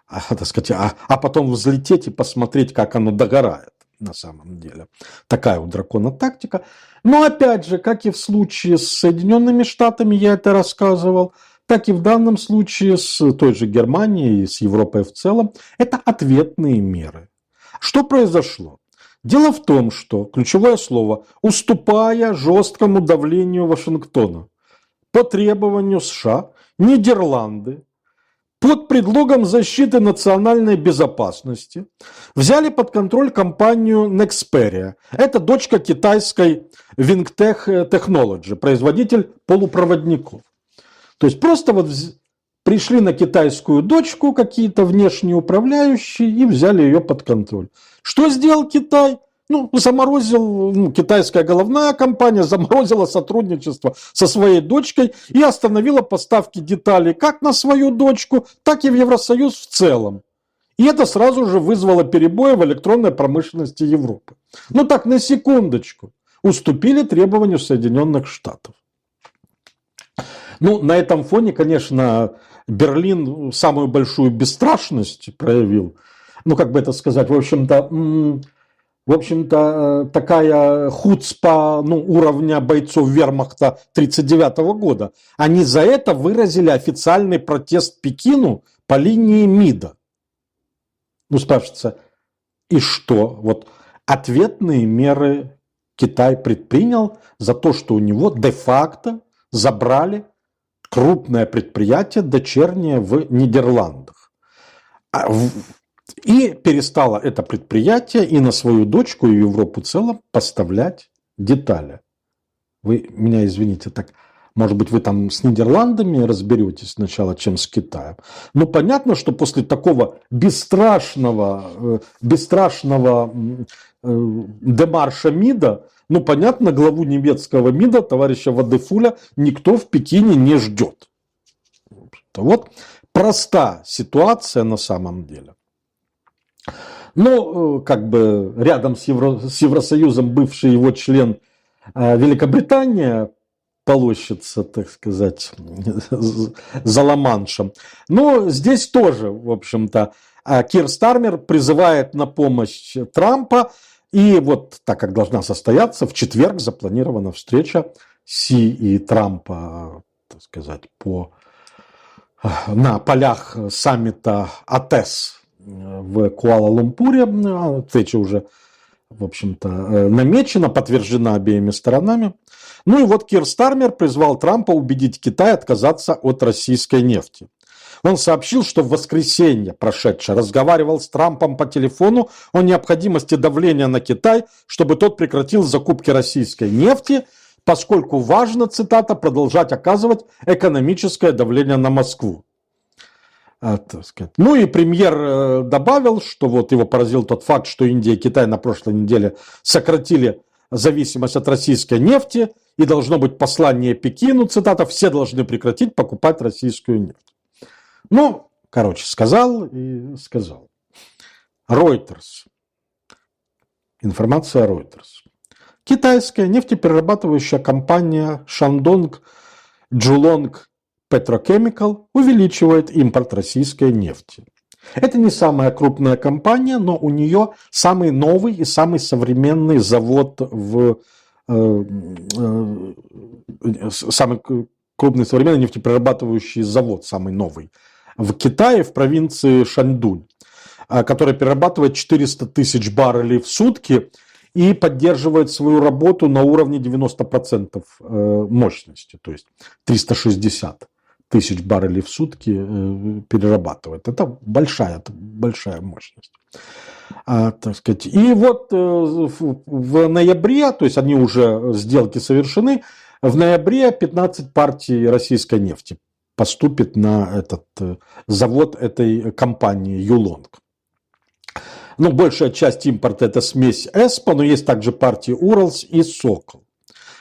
так сказать, а потом взлететь и посмотреть, как оно догорает на самом деле. Такая у дракона тактика. Но опять же, как и в случае с Соединенными Штатами, я это рассказывал, так и в данном случае с той же Германией и с Европой в целом, это ответные меры. Что произошло? Дело в том, что, ключевое слово, уступая жесткому давлению Вашингтона, по требованию США, Нидерланды под предлогом защиты национальной безопасности взяли под контроль компанию Nexperia. Это дочка китайской Wingtech Technology, производитель полупроводников. То есть просто вот пришли на китайскую дочку какие-то внешние управляющие и взяли ее под контроль. Что сделал Китай? Ну, заморозил, китайская головная компания заморозила сотрудничество со своей дочкой и остановила поставки деталей как на свою дочку, так и в Евросоюз в целом. И это сразу же вызвало перебои в электронной промышленности Европы. Ну так, на секундочку, уступили требованию Соединенных Штатов. Ну, на этом фоне, конечно, Берлин самую большую бесстрашность проявил. Ну, как бы это сказать, в общем-то, такая хуцпа уровня бойцов вермахта 1939 года. Они за это выразили официальный протест Пекину по линии МИДа. Ну, спрашивается, и что? Вот ответные меры Китай предпринял за то, что у него де-факто забрали крупное предприятие, дочернее в Нидерландах. И перестало это предприятие и на свою дочку, и в Европу в целом поставлять детали. Вы меня извините, так, может быть, вы там с Нидерландами разберетесь сначала, чем с Китаем. Но понятно, что после такого бесстрашного демарша МИДа, ну, понятно, главу немецкого МИДа, товарища Вадефуля, никто в Пекине не ждет. Вот проста ситуация на самом деле. Но, как бы, рядом с Евросоюзом бывший его член Великобритания полощется, так сказать, за Ла-Маншем. Но здесь тоже, в общем-то, Кир Стармер призывает на помощь Трампа. И вот так как должна состояться, в четверг запланирована встреча Си и Трампа, так сказать, на полях саммита АТЭС в Куала-Лумпуре. Встреча уже, в общем-то, намечена, подтверждена обеими сторонами. Ну и вот Кир Стармер призвал Трампа убедить Китай отказаться от российской нефти. Он сообщил, что в воскресенье прошедшее разговаривал с Трампом по телефону о необходимости давления на Китай, чтобы тот прекратил закупки российской нефти, поскольку важно, цитата, продолжать оказывать экономическое давление на Москву. Ну и премьер добавил, что вот его поразил тот факт, что Индия и Китай на прошлой неделе сократили зависимость от российской нефти, и должно быть послание Пекину, цитата, все должны прекратить покупать российскую нефть. Ну, короче, сказал и сказал. Reuters. Информация Reuters. Китайская нефтеперерабатывающая компания Shandong Julong Petrochemical увеличивает импорт российской нефти. Это не самая крупная компания, но у нее самый новый и самый современный завод самый крупный современный нефтеперерабатывающий завод, самый новый, в Китае, в провинции Шаньдунь, который перерабатывает 400 тысяч баррелей в сутки и поддерживает свою работу на уровне 90% мощности, то есть 360 тысяч баррелей в сутки перерабатывает. Это большая мощность. Так сказать. И вот в ноябре, то есть они уже сделки совершены, в ноябре 15 партий российской нефти поступит на этот завод этой компании Юлонг. Ну, большая часть импорта это смесь Эспо, но есть также партии Уралс и Сокол.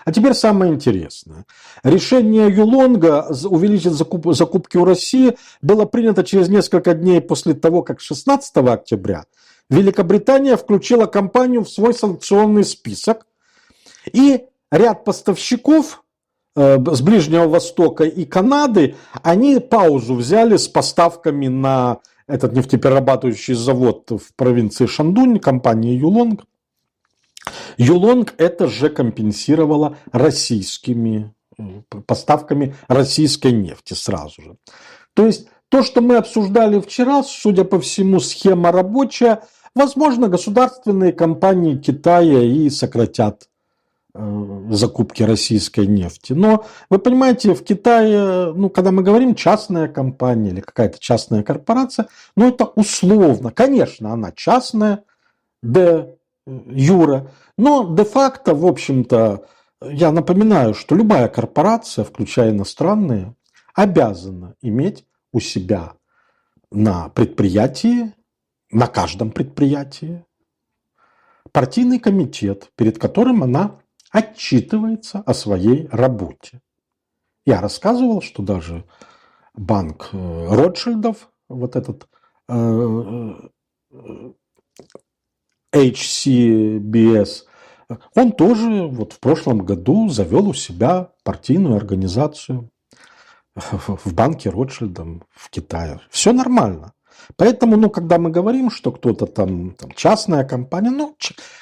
А теперь самое интересное. Решение Юлонга увеличить закупки у России было принято через несколько дней после того, как 16 октября Великобритания включила компанию в свой санкционный список. И ряд поставщиков с Ближнего Востока и Канады, они паузу взяли с поставками на этот нефтеперерабатывающий завод в провинции Шандунь, компания Юлонг. Юлонг это же компенсировала российскими поставками российской нефти сразу же. То есть то, что мы обсуждали вчера, судя по всему, схема рабочая. Возможно, государственные компании Китая и сократят закупки российской нефти. Но вы понимаете, в Китае, ну, когда мы говорим частная компания или какая-то частная корпорация, ну, это условно. Конечно, она частная, де юре, но де-факто, в общем-то, я напоминаю, что любая корпорация, включая иностранные, обязана иметь у себя на предприятии, на каждом предприятии, партийный комитет, перед которым она отчитывается о своей работе. Я рассказывал, что даже банк Ротшильдов, вот этот HCBS, он тоже вот в прошлом году завел у себя партийную организацию в банке Ротшильдом в Китае. Все нормально. Поэтому, ну, когда мы говорим, что кто-то там частная компания, ну,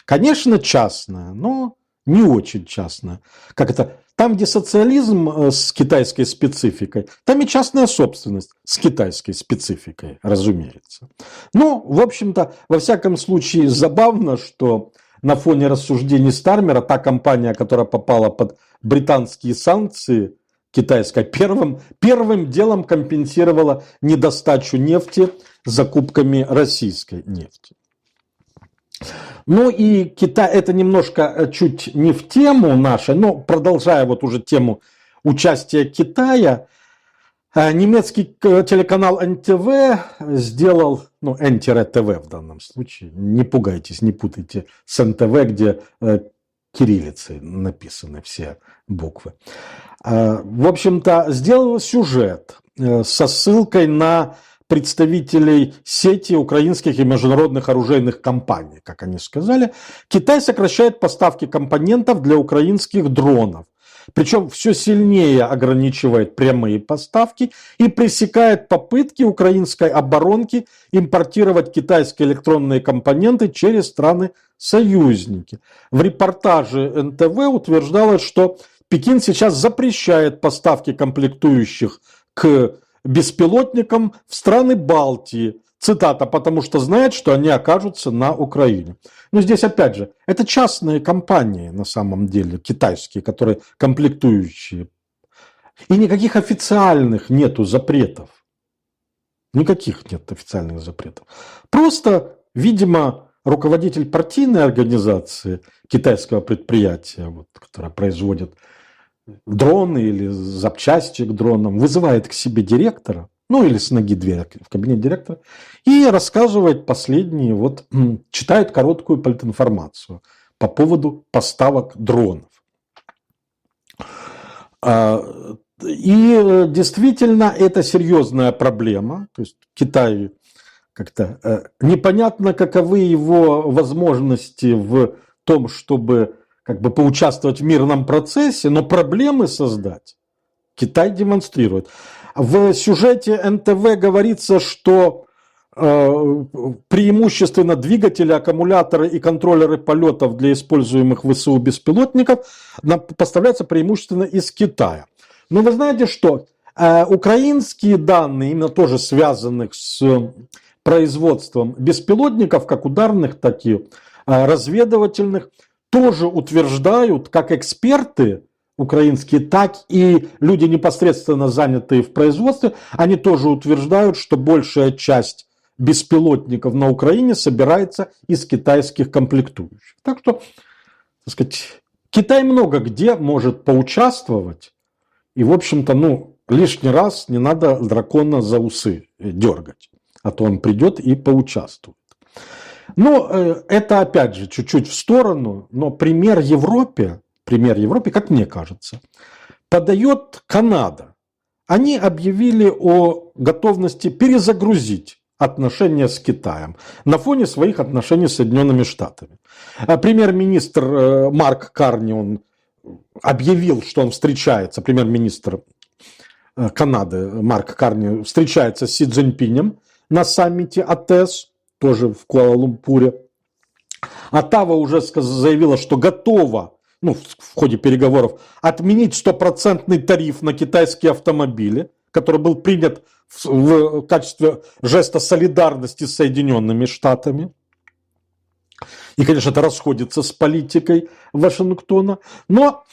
конечно, частная, но не очень частная. Как это? Там, где социализм с китайской спецификой, там и частная собственность с китайской спецификой, разумеется. Ну, в общем-то, во всяком случае, забавно, что на фоне рассуждений Стармера та компания, которая попала под британские санкции, китайская, первым делом компенсировала недостачу нефти закупками российской нефти. Ну и Китай, это немножко чуть не в тему нашей, но продолжая вот уже тему участия Китая, немецкий телеканал НТВ сделал, ну, НТВ в данном случае, не пугайтесь, не путайте с НТВ, где кириллицей написаны все буквы. В общем-то, сделал сюжет со ссылкой на представителей сети украинских и международных оружейных компаний, как они сказали. Китай сокращает поставки компонентов для украинских дронов. Причем все сильнее ограничивает прямые поставки и пресекает попытки украинской оборонки импортировать китайские электронные компоненты через страны-союзники. В репортаже НТВ утверждалось, что Пекин сейчас запрещает поставки комплектующих к беспилотникам в страны Балтии. Цитата, потому что знает, что они окажутся на Украине. Но здесь опять же, это частные компании на самом деле, китайские, которые комплектующие. И никаких официальных нету запретов. Никаких нет официальных запретов. Просто, видимо, руководитель партийной организации китайского предприятия, вот, которое производит дроны или запчасти к дронам, вызывает к себе директора, ну или с ноги дверь в кабинет директора, и рассказывает последние, вот читает короткую политинформацию по поводу поставок дронов. И действительно это серьезная проблема, то есть Китай как-то непонятно, каковы его возможности в том, чтобы как бы поучаствовать в мирном процессе, но проблемы создать Китай демонстрирует. В сюжете НТВ говорится, что преимущественно двигатели, аккумуляторы и контроллеры полетов для используемых в ВСУ беспилотников поставляются преимущественно из Китая. Но вы знаете что? Украинские данные, именно тоже связанных с производством беспилотников, как ударных, так и разведывательных, тоже утверждают, как эксперты украинские, так и люди, непосредственно занятые в производстве, они тоже утверждают, что большая часть беспилотников на Украине собирается из китайских комплектующих. Так что, так сказать, Китай много где может поучаствовать. И, в общем-то, лишний раз не надо дракона за усы дергать. А то он придет и поучаствует. Это, опять же, чуть-чуть в сторону. Но пример Европе, как мне кажется, подает Канада. Они объявили о готовности перезагрузить отношения с Китаем на фоне своих отношений с Соединенными Штатами. Премьер-министр Марк Карни, он объявил, что он встречается, премьер-министр Канады Марк Карни встречается с Си Цзиньпинем на саммите АТЭС, тоже в Куала-Лумпуре. Оттава уже заявила, что готова, в ходе переговоров, отменить 100% тариф на китайские автомобили, который был принят в качестве жеста солидарности с Соединенными Штатами. И, конечно, это расходится с политикой Вашингтона. Но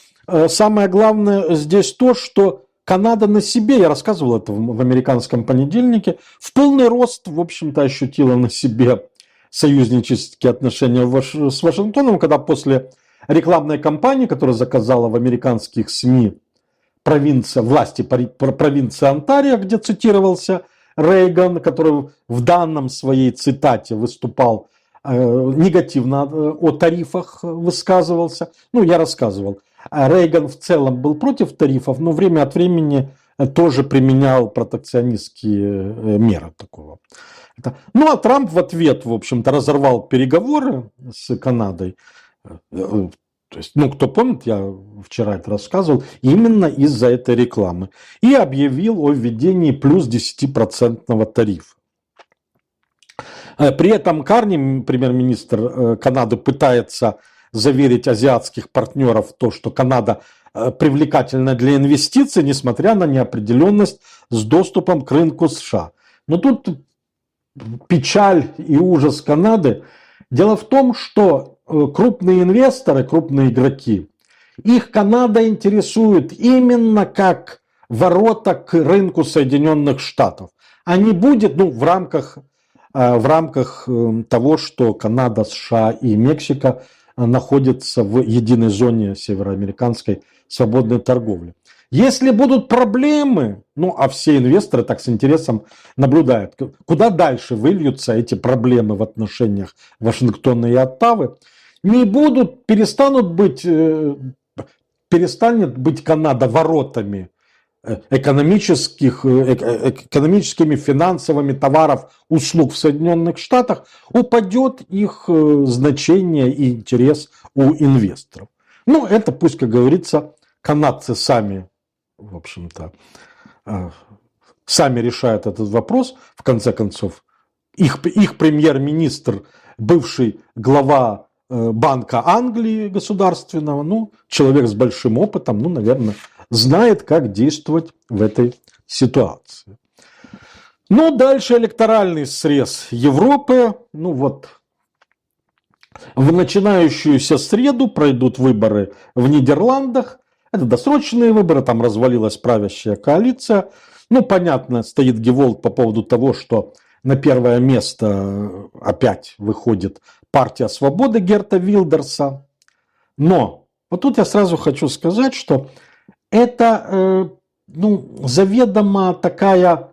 самое главное здесь то, что Канада на себе, я рассказывал это в американском понедельнике, в полный рост, в общем-то, ощутила на себе союзнические отношения с Вашингтоном, когда после рекламной кампании, которую заказала в американских СМИ власти провинции Онтарио, где цитировался Рейган, который в данном своей цитате выступал негативно о тарифах, высказывался. Я рассказывал. Рейган в целом был против тарифов, но время от времени тоже применял протекционистские меры такого. А Трамп в ответ, в общем-то, разорвал переговоры с Канадой. То есть, кто помнит, я вчера это рассказывал, именно из-за этой рекламы. И объявил о введении плюс 10% тарифа. При этом Карни, премьер-министр Канады, пытается заверить азиатских партнеров в том, что Канада привлекательна для инвестиций, несмотря на неопределенность с доступом к рынку США. Но тут печаль и ужас Канады. Дело в том, что крупные инвесторы, крупные игроки, их Канада интересует именно как ворота к рынку Соединенных Штатов, а не будет в рамках того, что Канада, США и Мексика находятся в единой зоне североамериканской свободной торговли. Если будут проблемы, а все инвесторы так с интересом наблюдают, куда дальше выльются эти проблемы в отношениях Вашингтона и Оттавы, перестанет быть Канада воротами экономическими, финансовыми товаров, услуг в Соединенных Штатах, упадет их значение и интерес у инвесторов. Это пусть, как говорится, канадцы сами, в общем-то, сами решают этот вопрос. В конце концов, их премьер-министр, бывший глава Банка Англии государственного, человек с большим опытом, наверное, знает, как действовать в этой ситуации. Дальше электоральный срез Европы. В начинающуюся среду пройдут выборы в Нидерландах. Это досрочные выборы, там развалилась правящая коалиция. Понятно, стоит геволт по поводу того, что на первое место опять выходит партия свободы Герта Вилдерса. Но вот тут я сразу хочу сказать, что это заведомо такая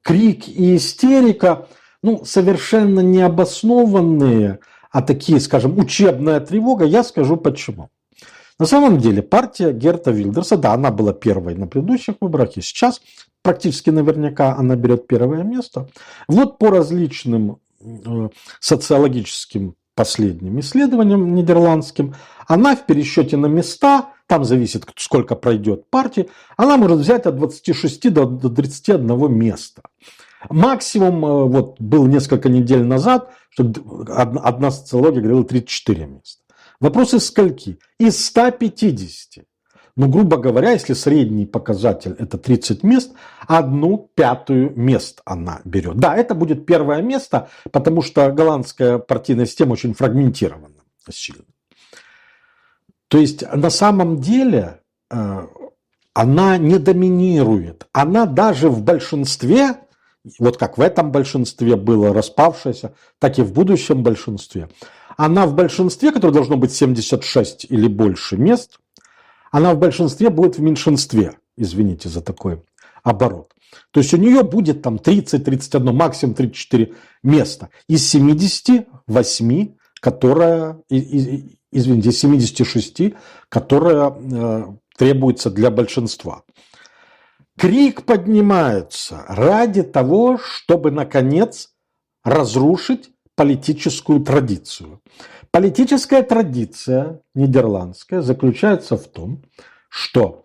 крик и истерика, совершенно необоснованные, а такие, скажем, учебная тревога. Я скажу почему. На самом деле партия Герта Вилдерса, да, она была первой на предыдущих выборах, и сейчас практически наверняка она берет первое место. По различным социологическим последним исследованиям нидерландским, она в пересчете на места, там зависит, сколько пройдет партии, она может взять от 26 до 31 места. Максимум был несколько недель назад, что одна социология говорила 34 места. Вопрос из скольки? Из 150. Грубо говоря, если средний показатель это 30 мест, 1/5 мест она берет. Да, это будет первое место, потому что голландская партийная система очень фрагментирована сильно. То есть на самом деле она не доминирует. Она даже в большинстве, вот как в этом большинстве было распавшееся, так и в будущем большинстве, она в большинстве, которое должно быть 76 или больше мест, она в большинстве будет в меньшинстве. Извините за такой оборот. То есть у нее будет там 30-31, максимум 34 места из 78, которая, извините, из 76, которая требуется для большинства. Крик поднимается ради того, чтобы, наконец, разрушить политическую традицию. Политическая традиция нидерландская заключается в том, что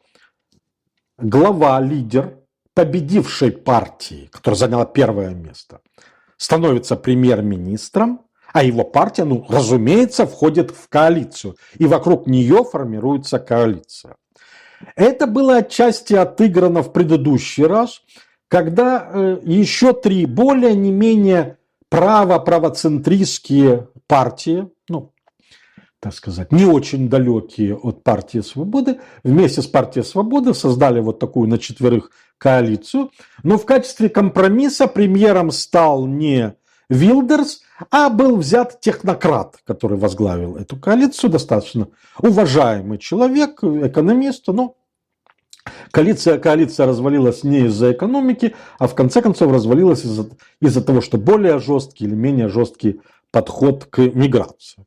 глава, лидер победившей партии, которая заняла первое место, становится премьер-министром, а его партия, ну, разумеется, входит в коалицию, и вокруг нее формируется коалиция. Это было отчасти отыграно в предыдущий раз, когда еще три более не менее правоцентристские партии, ну, так сказать, не очень далекие от партии Свободы, вместе с партией Свободы создали вот такую на четверых коалицию, но в качестве компромисса премьером стал не Вилдерс, а был взят технократ, который возглавил эту коалицию, достаточно уважаемый человек, экономист, но коалиция развалилась не из-за экономики, а в конце концов развалилась из-за того, что более жесткий или менее жесткий подход к миграции.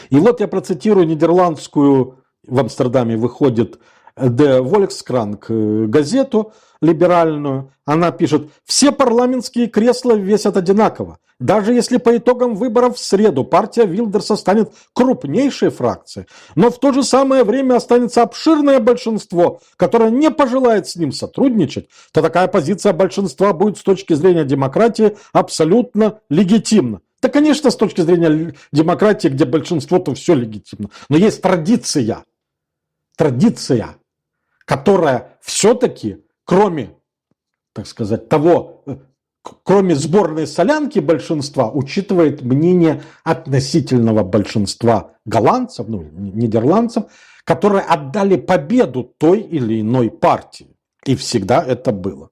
И вот я процитирую нидерландскую, в Амстердаме выходит De Volkskrant газету либеральную. Она пишет: все парламентские кресла весят одинаково. Даже если по итогам выборов в среду партия Вилдерса станет крупнейшей фракцией, но в то же самое время останется обширное большинство, которое не пожелает с ним сотрудничать, то такая позиция большинства будет с точки зрения демократии абсолютно легитимна. Да, конечно, с точки зрения демократии, где большинство, то все легитимно. Но есть традиция, которая все-таки, кроме, так сказать, того, кроме сборной солянки большинства, учитывает мнение относительного большинства голландцев, ну, нидерландцев, которые отдали победу той или иной партии. И всегда это было.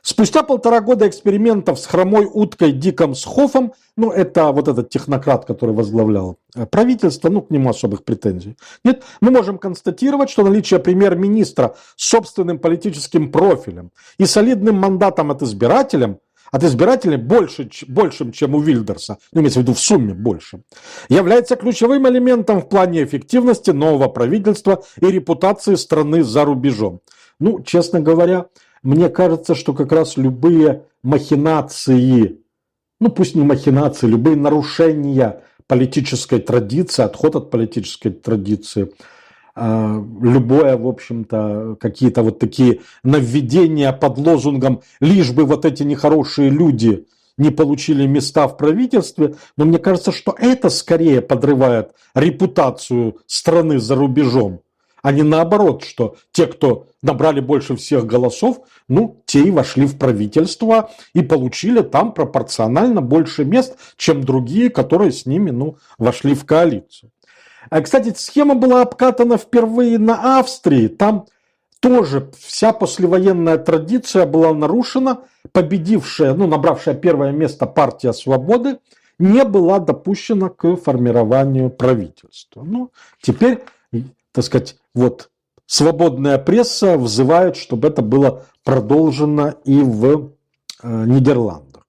Спустя 1,5 года экспериментов с хромой уткой Диком Схофом, ну, это вот этот технократ, который возглавлял правительство, ну, к нему особых претензий нет, мы можем констатировать, что наличие премьер-министра с собственным политическим профилем и солидным мандатом от избирателей большим, чем у Вильдерса, ну, имеется в виду в сумме больше, является ключевым элементом в плане эффективности нового правительства и репутации страны за рубежом. Ну, честно говоря, мне кажется, что как раз любые махинации, ну пусть не махинации, любые нарушения политической традиции, отход от политической традиции, любое, в общем-то, какие-то вот такие нововведения под лозунгом «лишь бы вот эти нехорошие люди не получили места в правительстве», но мне кажется, что это скорее подрывает репутацию страны за рубежом, а не наоборот, что те, кто набрали больше всех голосов, ну, те и вошли в правительство и получили там пропорционально больше мест, чем другие, которые с ними, ну, вошли в коалицию. Кстати, схема была обкатана впервые на Австрии. Там тоже вся послевоенная традиция была нарушена. Победившая, ну, набравшая первое место партия Свободы не была допущена к формированию правительства. Ну, теперь, так сказать, вот свободная пресса взывает, чтобы это было продолжено и в Нидерландах.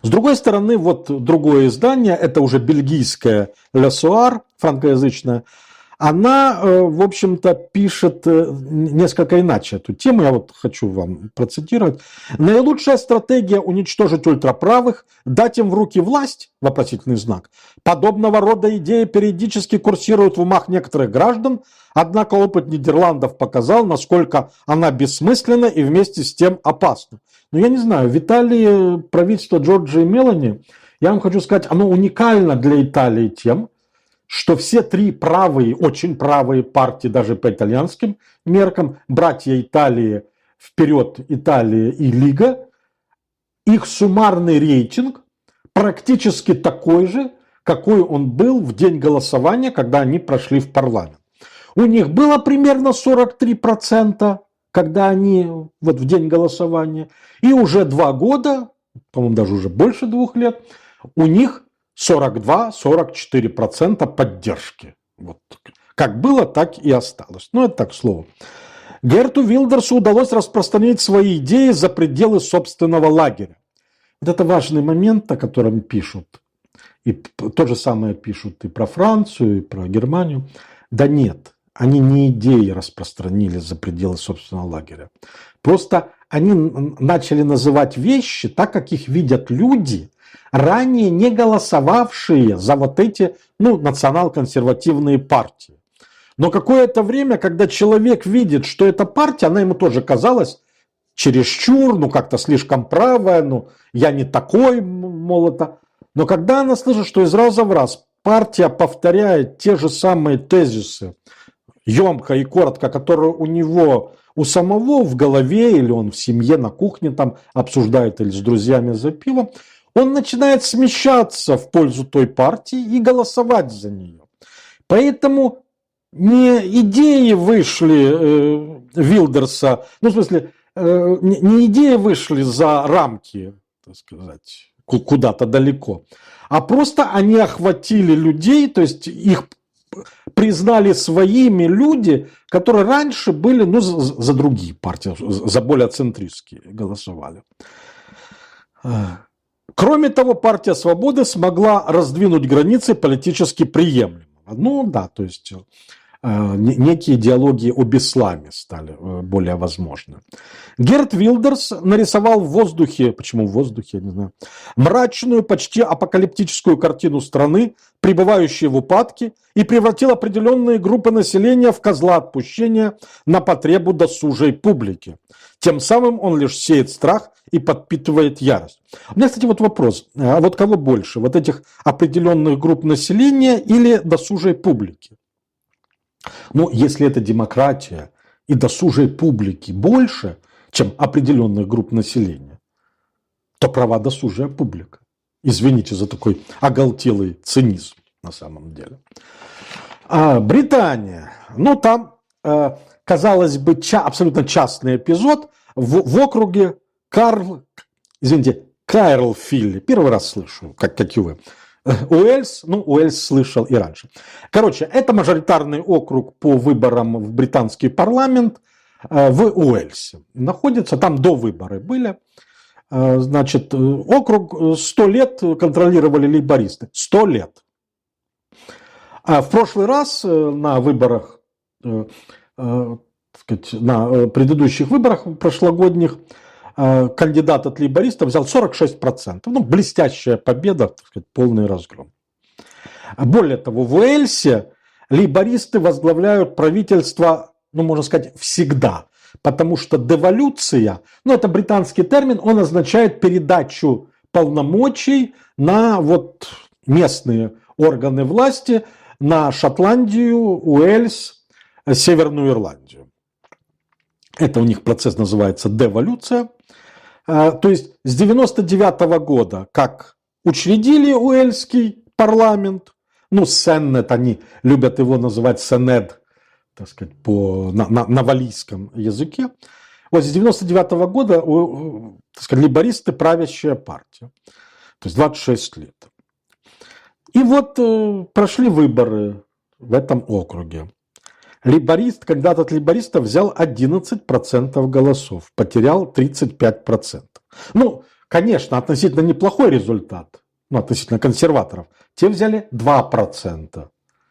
С другой стороны, вот другое издание, это уже бельгийское Le Soir, франкоязычное, она, в общем-то, пишет несколько иначе эту тему, я вот хочу вам процитировать. Наилучшая стратегия уничтожить ультраправых, дать им в руки власть, вопросительный знак. Подобного рода идеи периодически курсируют в умах некоторых граждан, однако опыт Нидерландов показал, насколько она бессмысленна и вместе с тем опасна. Но я не знаю, в Италии правительство Джорджа и Мелани, я вам хочу сказать, оно уникально для Италии тем, что все три правые, очень правые партии, даже по итальянским меркам, братья Италии, Вперед Италия и Лига, их суммарный рейтинг практически такой же, какой он был в день голосования, когда они прошли в парламент. У них было примерно 43%, когда они вот в день голосования. И уже 2 года, по-моему, даже уже больше 2 лет, у них 42-44% поддержки. Вот. Как было, так и осталось. Ну, это так, слово. Герту Вилдерсу удалось распространить свои идеи за пределы собственного лагеря. Вот это важный момент, о котором пишут. И то же самое пишут и про Францию, и про Германию. Да нет, они не идеи распространили за пределы собственного лагеря. Просто они начали называть вещи так, как их видят люди, ранее не голосовавшие за вот эти национал-консервативные партии. Но какое-то время, когда человек видит, что эта партия, она ему тоже казалась чересчур, как-то слишком правая, я не такой, мол, это. Но когда она слышит, что из раза в раз партия повторяет те же самые тезисы, емко и коротко, которые у самого в голове, или он в семье, на кухне там обсуждает, или с друзьями за пивом, он начинает смещаться в пользу той партии и голосовать за нее. Поэтому не идеи вышли Вилдерса, в смысле, не идеи вышли за рамки, так сказать, куда-то далеко, а просто они охватили людей, то есть их признали своими люди, которые раньше были за другие партии, за более центристские голосовали. Кроме того, партия Свободы смогла раздвинуть границы политически приемлемого. То есть некие идеологии об исламе стали более возможны. Герт Вилдерс нарисовал в воздухе, почему в воздухе, я не знаю, мрачную, почти апокалиптическую картину страны, пребывающей в упадке, и превратил определенные группы населения в козла отпущения на потребу досужей публики. Тем самым он лишь сеет страх и подпитывает ярость. У меня, кстати, вопрос. А вот кого больше? Вот этих определенных групп населения или досужей публики? Если это демократия и досужей публики больше, чем определенных групп населения, то права досужая публика. Извините за такой оголтелый цинизм на самом деле. Британия. Там, казалось бы, абсолютно частный эпизод в округе Кайрлфилли. Первый раз слышу, как и вы. Уэльс, Уэльс слышал и раньше. Это мажоритарный округ по выборам в британский парламент в Уэльсе. Находится, там до выборы были. Округ 100 лет контролировали лейбористы. 100 лет. А в прошлый раз на выборах, на предыдущих выборах прошлогодних, кандидат от лейбористов взял 46%. Блестящая победа, полный разгром. Более того, в Уэльсе лейбористы возглавляют правительство, можно сказать, всегда. Потому что деволюция, это британский термин, он означает передачу полномочий на местные органы власти, на Шотландию, Уэльс, Северную Ирландию. Это у них процесс называется деволюция. То есть с 1999 года, как учредили Уэльский парламент, Сеннет, они любят его называть Сенед, так сказать, на валлийском языке. С 1999 года, так сказать, лейбористы правящая партия. То есть 26 лет. И прошли выборы в этом округе. Кандидат от лейбористов взял 11% голосов, потерял 35%. Конечно, относительно неплохой результат, относительно консерваторов. Те взяли 2%.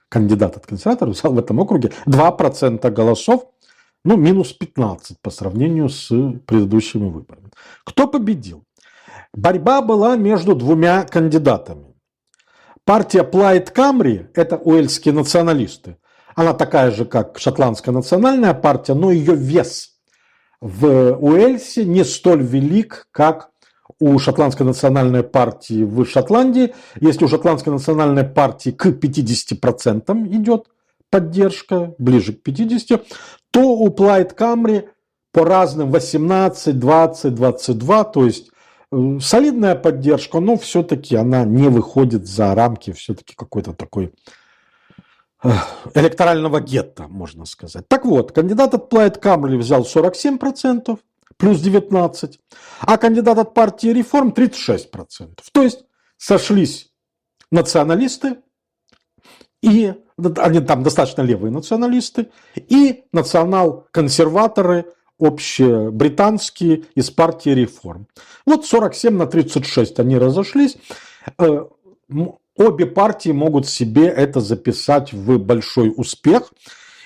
Кандидат от консерваторов взял в этом округе 2% голосов, минус 15 по сравнению с предыдущими выборами. Кто победил? Борьба была между двумя кандидатами. Партия Плайд Камри, это уэльские националисты, она такая же, как шотландская национальная партия, но ее вес в Уэльсе не столь велик, как у шотландской национальной партии в Шотландии. Если у шотландской национальной партии к 50% идет поддержка, ближе к 50%, то у Плайд Камри по разным 18, 20, 22, то есть солидная поддержка, но все-таки она не выходит за рамки все-таки какой-то такой электорального гетто, можно сказать. Так вот, кандидат от Plaid Cymru взял 47%, плюс 19%, а кандидат от партии Реформ 36%. То есть сошлись националисты, и они там достаточно левые националисты, и национал-консерваторы общебританские из партии Реформ. Вот 47-36 они разошлись. Обе партии могут себе это записать в большой успех.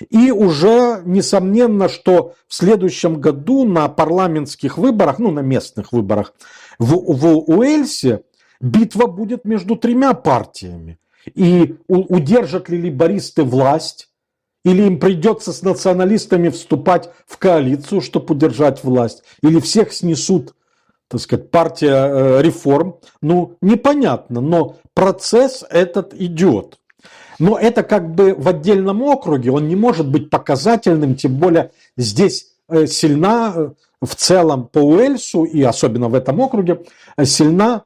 И уже несомненно, что в следующем году на парламентских выборах, на местных выборах в Уэльсе битва будет между тремя партиями. И удержат ли лейбористы власть, или им придется с националистами вступать в коалицию, чтобы удержать власть, или всех снесут, так сказать, партия Реформ. Непонятно, но процесс этот идет. Но это как бы в отдельном округе, он не может быть показательным, тем более здесь сильна в целом по Уэльсу, и особенно в этом округе, сильна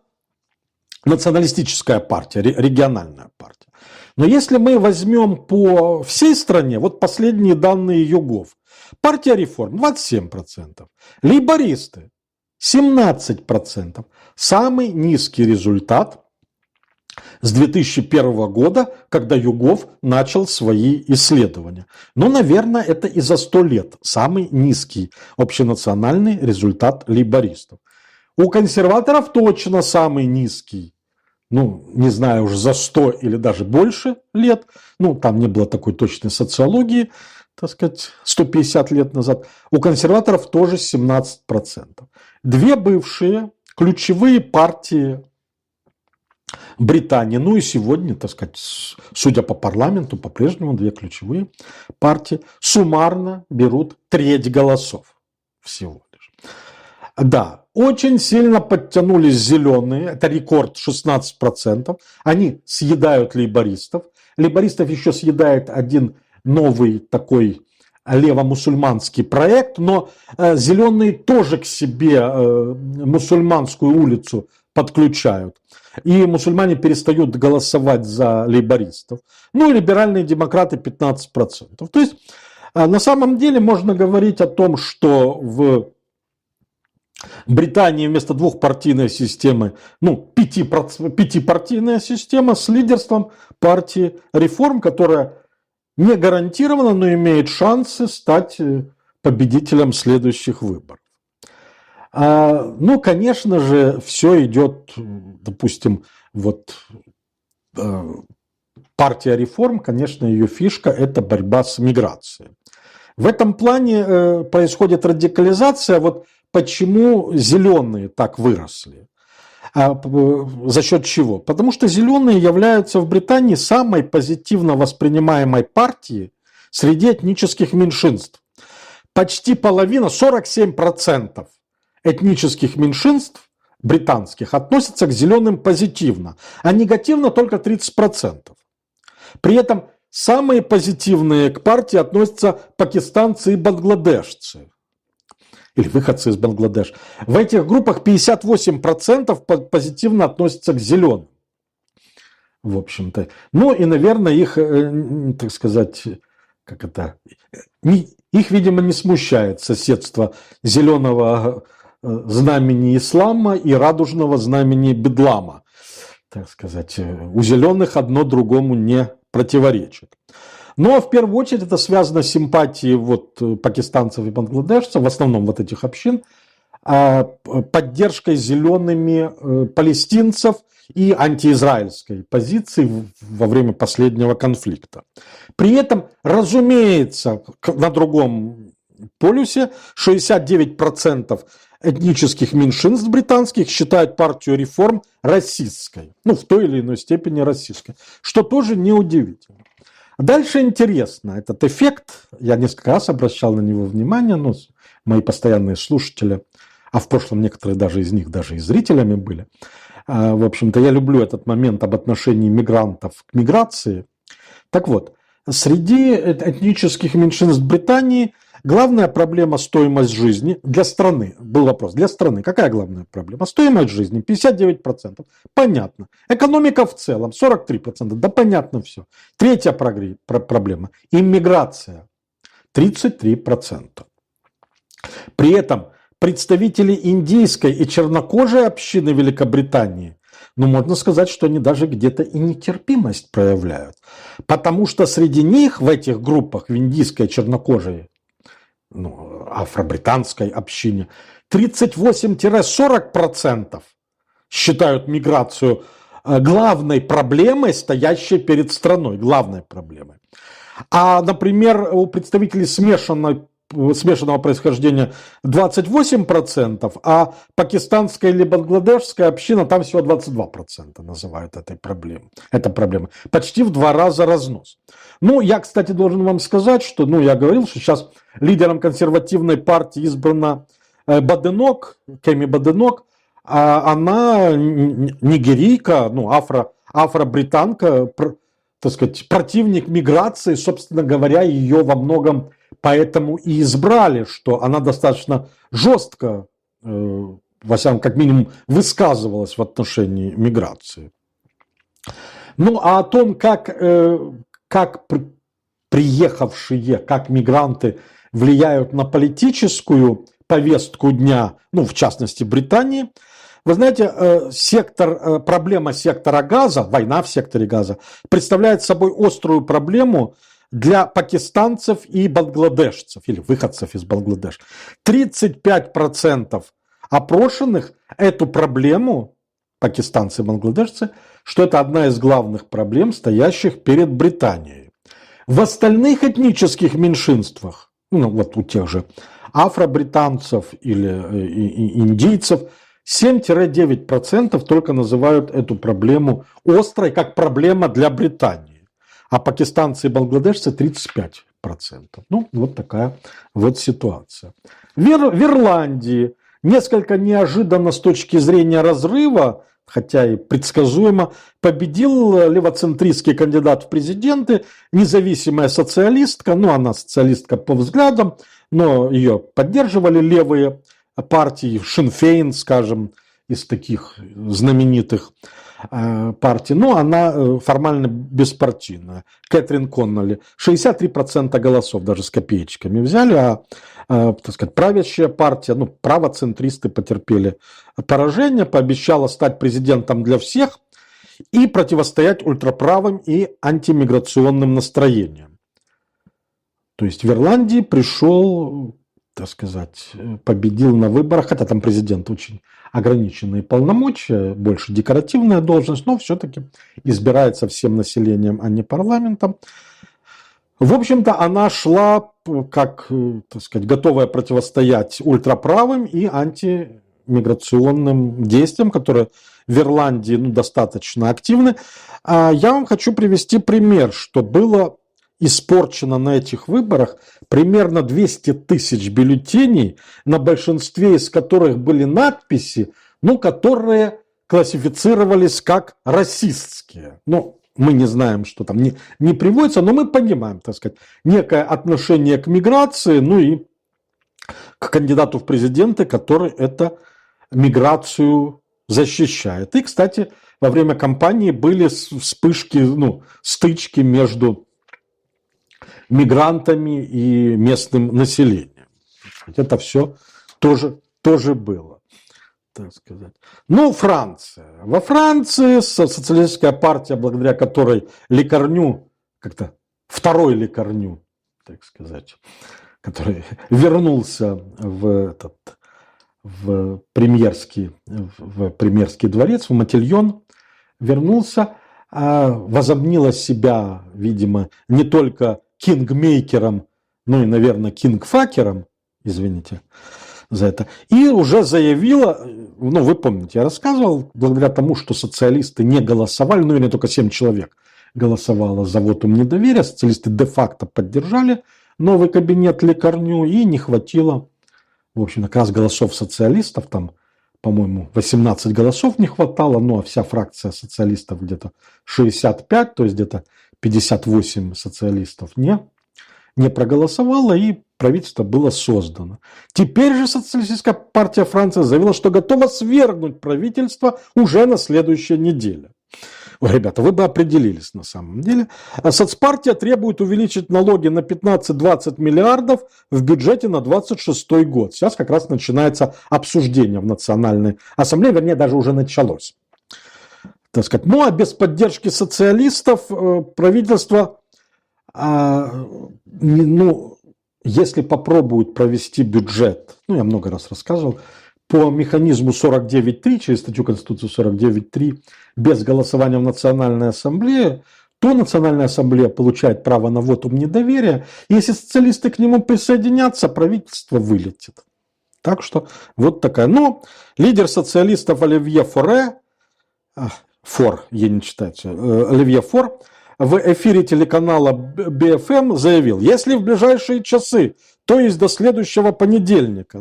националистическая партия, региональная партия. Но если мы возьмем по всей стране, вот последние данные YouGov, партия Реформ 27%, лейбористы 17%, самый низкий результат с 2001 года, когда YouGov начал свои исследования. Наверное, это и за 100 лет самый низкий общенациональный результат лейбористов. У консерваторов точно самый низкий. Не знаю, уже за 100 или даже больше лет. Там не было такой точной социологии, так сказать, 150 лет назад. У консерваторов тоже 17%. Две бывшие ключевые партии Британии, и сегодня, так сказать, судя по парламенту, по-прежнему две ключевые партии суммарно берут треть голосов всего лишь. Да, очень сильно подтянулись зеленые, это рекорд 16%. Они съедают лейбористов. Лейбористов еще съедает один новый такой лево-мусульманский проект, но зеленые тоже к себе мусульманскую улицу подключают. И мусульмане перестают голосовать за лейбористов. И либеральные демократы 15%. То есть, на самом деле, можно говорить о том, что в Британии вместо двухпартийной системы, пятипартийная система с лидерством партии Реформ, которая не гарантирована, но имеет шансы стать победителем следующих выборов. Конечно же, все идет, допустим, партия Реформ, конечно, ее фишка – это борьба с миграцией. В этом плане происходит радикализация. Почему зеленые так выросли? За счет чего? Потому что зеленые являются в Британии самой позитивно воспринимаемой партией среди этнических меньшинств. Почти половина, 47% этнических меньшинств британских относятся к зеленым позитивно, а негативно только 30%. При этом самые позитивные к партии относятся пакистанцы и бангладешцы. Или выходцы из Бангладеш. В этих группах 58% позитивно относятся к зеленым. В общем-то. И, наверное, их, так сказать, их, видимо, не смущает соседство зеленого знамени ислама и радужного знамени бедлама. Так сказать, у зеленых одно другому не противоречит. Но в первую очередь это связано с симпатией пакистанцев и бангладешцев, в основном этих общин, поддержкой зелеными палестинцев и антиизраильской позиции во время последнего конфликта. При этом, разумеется, на другом полюсе 69% этнических меньшинств британских считают партию Реформ расистской. В той или иной степени расистской. Что тоже неудивительно. Дальше интересно, этот эффект, я несколько раз обращал на него внимание, мои постоянные слушатели, а в прошлом некоторые даже из них даже и зрителями были. В общем-то, я люблю этот момент об отношении мигрантов к миграции. Так вот, среди этнических меньшинств Британии главная проблема стоимость жизни для страны. Был вопрос, для страны какая главная проблема? Стоимость жизни 59%. Понятно. Экономика в целом 43%. Да понятно все. Третья проблема. Иммиграция 33%. При этом представители индийской и чернокожей общины Великобритании, ну, можно сказать, что они даже где-то и нетерпимость проявляют. Потому что среди них, в этих группах, в индийской, чернокожей, ну, афро-британской общине, 38-40% считают миграцию главной проблемой, стоящей перед страной. Главной проблемой. А, например, у представителей смешанного происхождения 28%, а пакистанская или бангладешская община там всего 22% называют этой проблемой. Это проблема. Почти в 2 раза разнос. Ну, я, кстати, должен вам сказать, что, ну, я говорил, что сейчас лидером консервативной партии избрана Баденок, Кеми Баденок, а она нигерийка, ну, афро-британка, так сказать, противник миграции, собственно говоря, ее во многом поэтому и избрали, что она достаточно жестко, во всяком, как минимум, высказывалась в отношении миграции. Ну, а о том, как приехавшие, как мигранты влияют на политическую повестку дня, ну, в частности, Британии, вы знаете, проблема сектора Газа, война в секторе Газа, представляет собой острую проблему для пакистанцев и бангладешцев, или выходцев из Бангладеш. 35% опрошенных эту проблему, пакистанцы и бангладешцы, что это одна из главных проблем, стоящих перед Британией. В остальных этнических меньшинствах, ну вот у тех же афро-британцев или индийцев, 7-9% только называют эту проблему острой, как проблема для Британии. А пакистанцы и бангладешцы 35%. Ну, вот такая вот ситуация. В Ирландии несколько неожиданно с точки зрения разрыва, хотя и предсказуемо, победил левоцентристский кандидат в президенты, независимая социалистка, ну, она социалистка по взглядам, но ее поддерживали левые партии, Шин Фейн, скажем, из таких знаменитых партий, но она формально беспартийная. Кэтрин Коннолли. 63% голосов даже с копеечками взяли, так сказать, правящая партия, ну, правоцентристы потерпели поражение, пообещала стать президентом для всех и противостоять ультраправым и антимиграционным настроениям. То есть в Ирландии пришел, так сказать, победил на выборах, хотя там президент очень ограниченные полномочия, больше декоративная должность, но все-таки избирается всем населением, а не парламентом. В общем-то, она шла как, так сказать, готовая противостоять ультраправым и антимиграционным действиям, которые в Ирландии, ну, достаточно активны. Я вам хочу привести пример, что было испорчено на этих выборах примерно 200 тысяч бюллетеней, на большинстве из которых были надписи, ну, которые классифицировались как расистские. Ну, мы не знаем, что там не приводится, но мы понимаем, так сказать, некое отношение к миграции, ну и к кандидату в президенты, который эту миграцию защищает. И, кстати, во время кампании были вспышки, ну, стычки между мигрантами и местным населением. Это все тоже было, так сказать. Ну, Франция. Во Франции социалистическая партия, благодаря которой Лекарню, как-то второй Лекарню, так сказать, который вернулся в премьерский дворец, в Матильон, вернулся, возомнила себя, видимо, не только кингмейкером, ну и, наверное, кингфакером, извините за это, и уже заявила, ну, вы помните, я рассказывал, благодаря тому, что социалисты не голосовали, ну, или только 7 человек голосовало за вотум недоверия, социалисты де-факто поддержали новый кабинет Лекарню, и не хватило, в общем, как раз голосов социалистов, там, по-моему, 18 голосов не хватало, ну, а вся фракция социалистов где-то 65, то есть где-то 58 социалистов не не проголосовало, и правительство было создано. Теперь же Социалистическая партия Франции заявила, что готова свергнуть правительство уже на следующей неделе. Ой, ребята, вы бы определились на самом деле. Соцпартия требует увеличить налоги на 15-20 миллиардов в бюджете на 26 год. Сейчас как раз начинается обсуждение в Национальной ассамблее, вернее, даже уже началось. Так сказать. Ну, а без поддержки социалистов правительство, если попробует провести бюджет, я много раз рассказывал, по механизму 49.3, через статью Конституции 49.3, без голосования в Национальной ассамблее, то Национальная ассамблея получает право на вотум недоверия. Если социалисты к нему присоединятся, правительство вылетит. Так что вот такая. Но лидер социалистов Оливье Оливье Фор в эфире телеканала BFM заявил, если в ближайшие часы, то есть до следующего понедельника,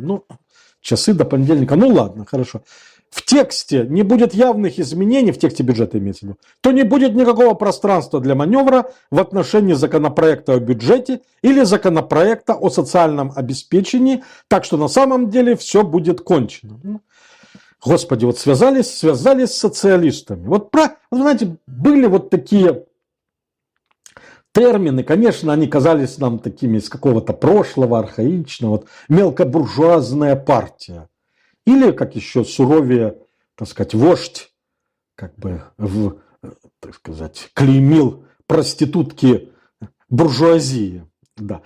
часы до понедельника, ладно, хорошо, в тексте не будет явных изменений, в тексте бюджета имеется в виду, то не будет никакого пространства для маневра в отношении законопроекта о бюджете или законопроекта о социальном обеспечении, так что на самом деле все будет кончено. Господи, вот связались с социалистами. Вы знаете, были вот такие термины, конечно, они казались нам такими из какого-то прошлого, архаичного, вот, мелкобуржуазная партия. Или, как еще суровее, так сказать, вождь, клеймил проститутки буржуазии. Да.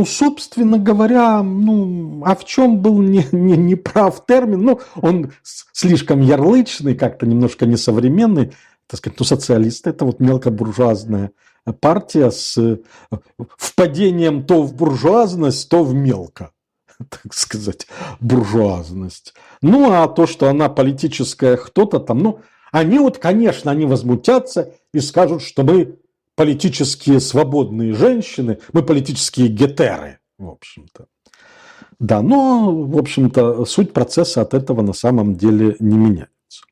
Собственно говоря, а в чем был неправ термин? Он слишком ярлычный, как-то немножко несовременный. Так сказать, социалисты – это вот мелкобуржуазная партия с впадением то в буржуазность, то в мелко, так сказать, буржуазность. А то, что она политическая кто-то там, они конечно, они возмутятся и скажут, что мы политические свободные женщины, мы политические гетеры, в общем-то. Да, в общем-то, суть процесса от этого на самом деле не меняется.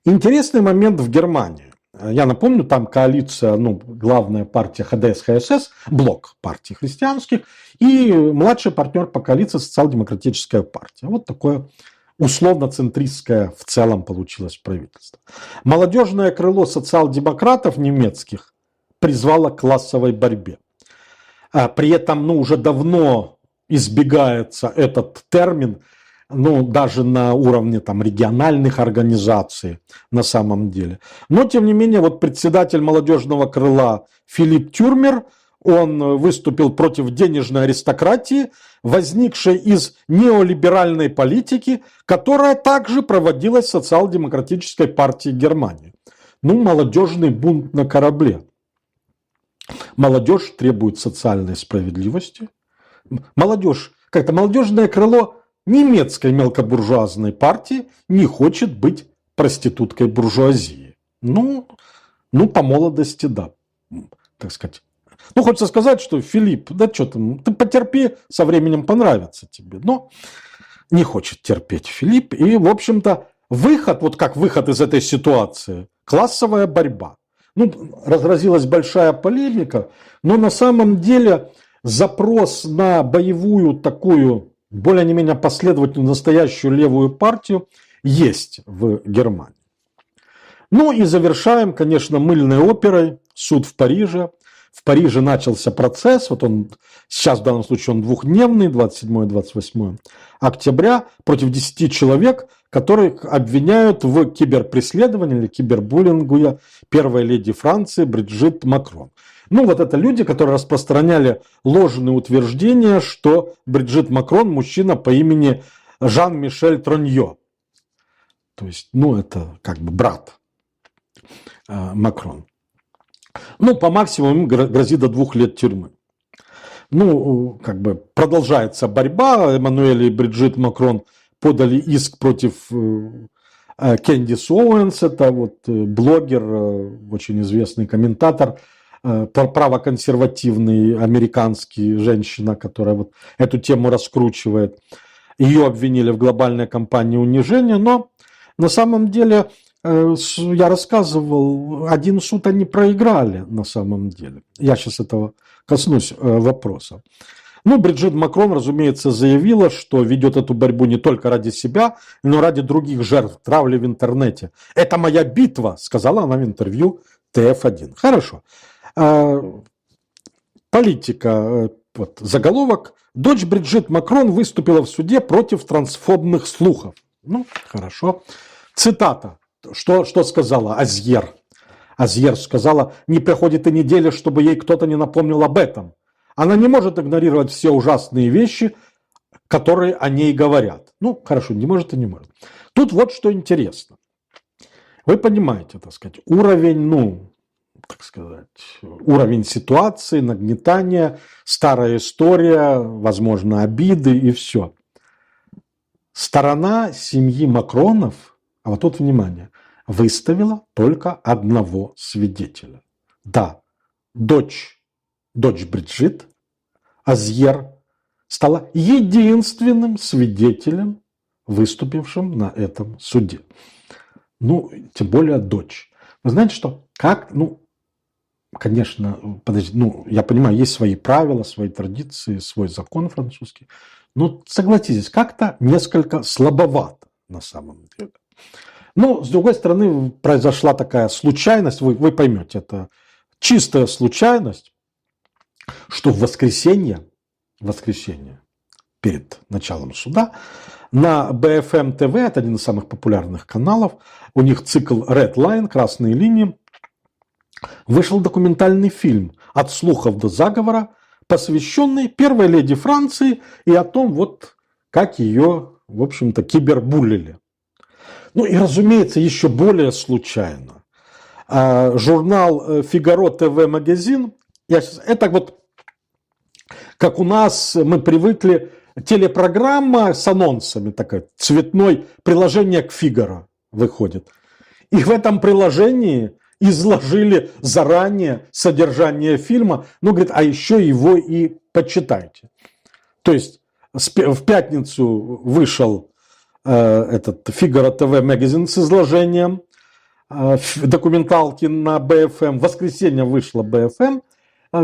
Интересный момент в Германии. Я напомню, там коалиция, главная партия ХДС-ХСС, блок партий христианских, и младший партнер по коалиции социал-демократическая партия. Вот такое условно-центристское в целом получилось правительство. Молодежное крыло социал-демократов немецких призвало к классовой борьбе. При этом уже давно избегается этот термин, даже на уровне региональных организаций на самом деле. Но, тем не менее, председатель молодежного крыла Филипп Тюрмер, он выступил против денежной аристократии, возникшей из неолиберальной политики, которая также проводилась социал-демократической партией Германии. Молодежный бунт на корабле. Молодежь требует социальной справедливости. Молодежное крыло немецкой мелкобуржуазной партии не хочет быть проституткой буржуазии. По молодости, да, так сказать. Хочется сказать, что Филипп, ты потерпи, со временем понравится тебе. Но не хочет терпеть Филипп. И, в общем-то, выход, как выход из этой ситуации, классовая борьба. Разразилась большая полемика, но на самом деле запрос на боевую такую более-менее последовательную настоящую левую партию есть в Германии. И завершаем, конечно, мыльной оперой суд в Париже. В Париже начался процесс, сейчас в данном случае он двухдневный, 27-28 октября, против 10 человек, которых обвиняют в киберпреследовании или кибербуллингу первой леди Франции Бриджит Макрон. Это люди, которые распространяли ложные утверждения, что Бриджит Макрон мужчина по имени Жан-Мишель Тронье. То есть, это брат Макрон. По максимуму им грозит до 2 лет тюрьмы. Продолжается борьба. Эммануэль и Бриджит Макрон подали иск против Кэндис Оуэнс, это блогер, очень известный комментатор, правоконсервативный американский женщина, которая эту тему раскручивает. Ее обвинили в глобальной кампании унижения, но на самом деле я рассказывал, один суд они проиграли на самом деле. Я сейчас этого коснусь вопроса. Ну, Бриджит Макрон, разумеется, заявила, что ведет эту борьбу не только ради себя, но и ради других жертв травли в интернете. «Это моя битва», сказала она в интервью ТФ1. Хорошо. Политика, вот, заголовок. Дочь Бриджит Макрон выступила в суде против трансфобных слухов. Ну, хорошо. Цитата. Что сказала Азьер? Азьер сказала: не проходит и недели, чтобы ей кто-то не напомнил об этом. Она не может игнорировать все ужасные вещи, которые о ней говорят. Ну, хорошо, не может и не может. Тут вот что интересно. Вы понимаете, так сказать, уровень, уровень ситуации, нагнетания, старая история, возможно, обиды и все. Сторона семьи Макронов, а вот тут внимание, выставила только одного свидетеля. Да, дочь Бриджит, Азьер, стала единственным свидетелем, выступившим на этом суде. Ну, тем более дочь. Вы знаете что? Конечно, я понимаю, есть свои правила, свои традиции, свой закон французский. Но согласитесь, как-то несколько слабовато на самом деле. Но, с другой стороны, произошла такая случайность, вы поймете, это чистая случайность, что в воскресенье, перед началом суда, на BFM TV, это один из самых популярных каналов, у них цикл Red Line, красные линии, вышел документальный фильм «От слухов до заговора», посвященный первой леди Франции и о том, вот как ее, в общем-то, кибербуллили. Ну и, разумеется, еще более случайно. Журнал «Фигаро ТВ Магазин», это вот как у нас мы привыкли, телепрограмма с анонсами, такая цветной, приложение к «Фигаро» выходит. И в этом приложении изложили заранее содержание фильма, говорит, а еще его и почитайте. То есть в пятницу вышел этот «Фигаро ТВ Магазин» с изложением документалки на БФМ. В воскресенье вышла БФМ,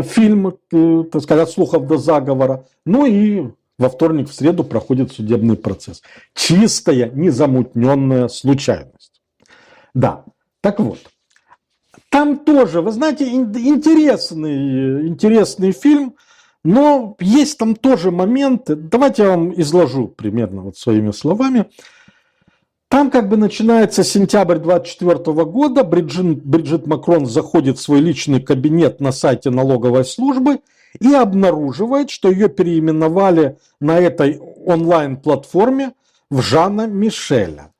фильм, так сказать, «От слухов до заговора». Ну и во вторник, в среду проходит судебный процесс. Чистая, незамутненная случайность. Да, так вот. Там тоже, вы знаете, интересный фильм, но есть там тоже моменты. Давайте я вам изложу примерно вот своими словами. Там как бы начинается сентябрь 2024 года, Бриджит Макрон заходит в свой личный кабинет на сайте налоговой службы и обнаруживает, что ее переименовали на этой онлайн-платформе в Жана Мишеля.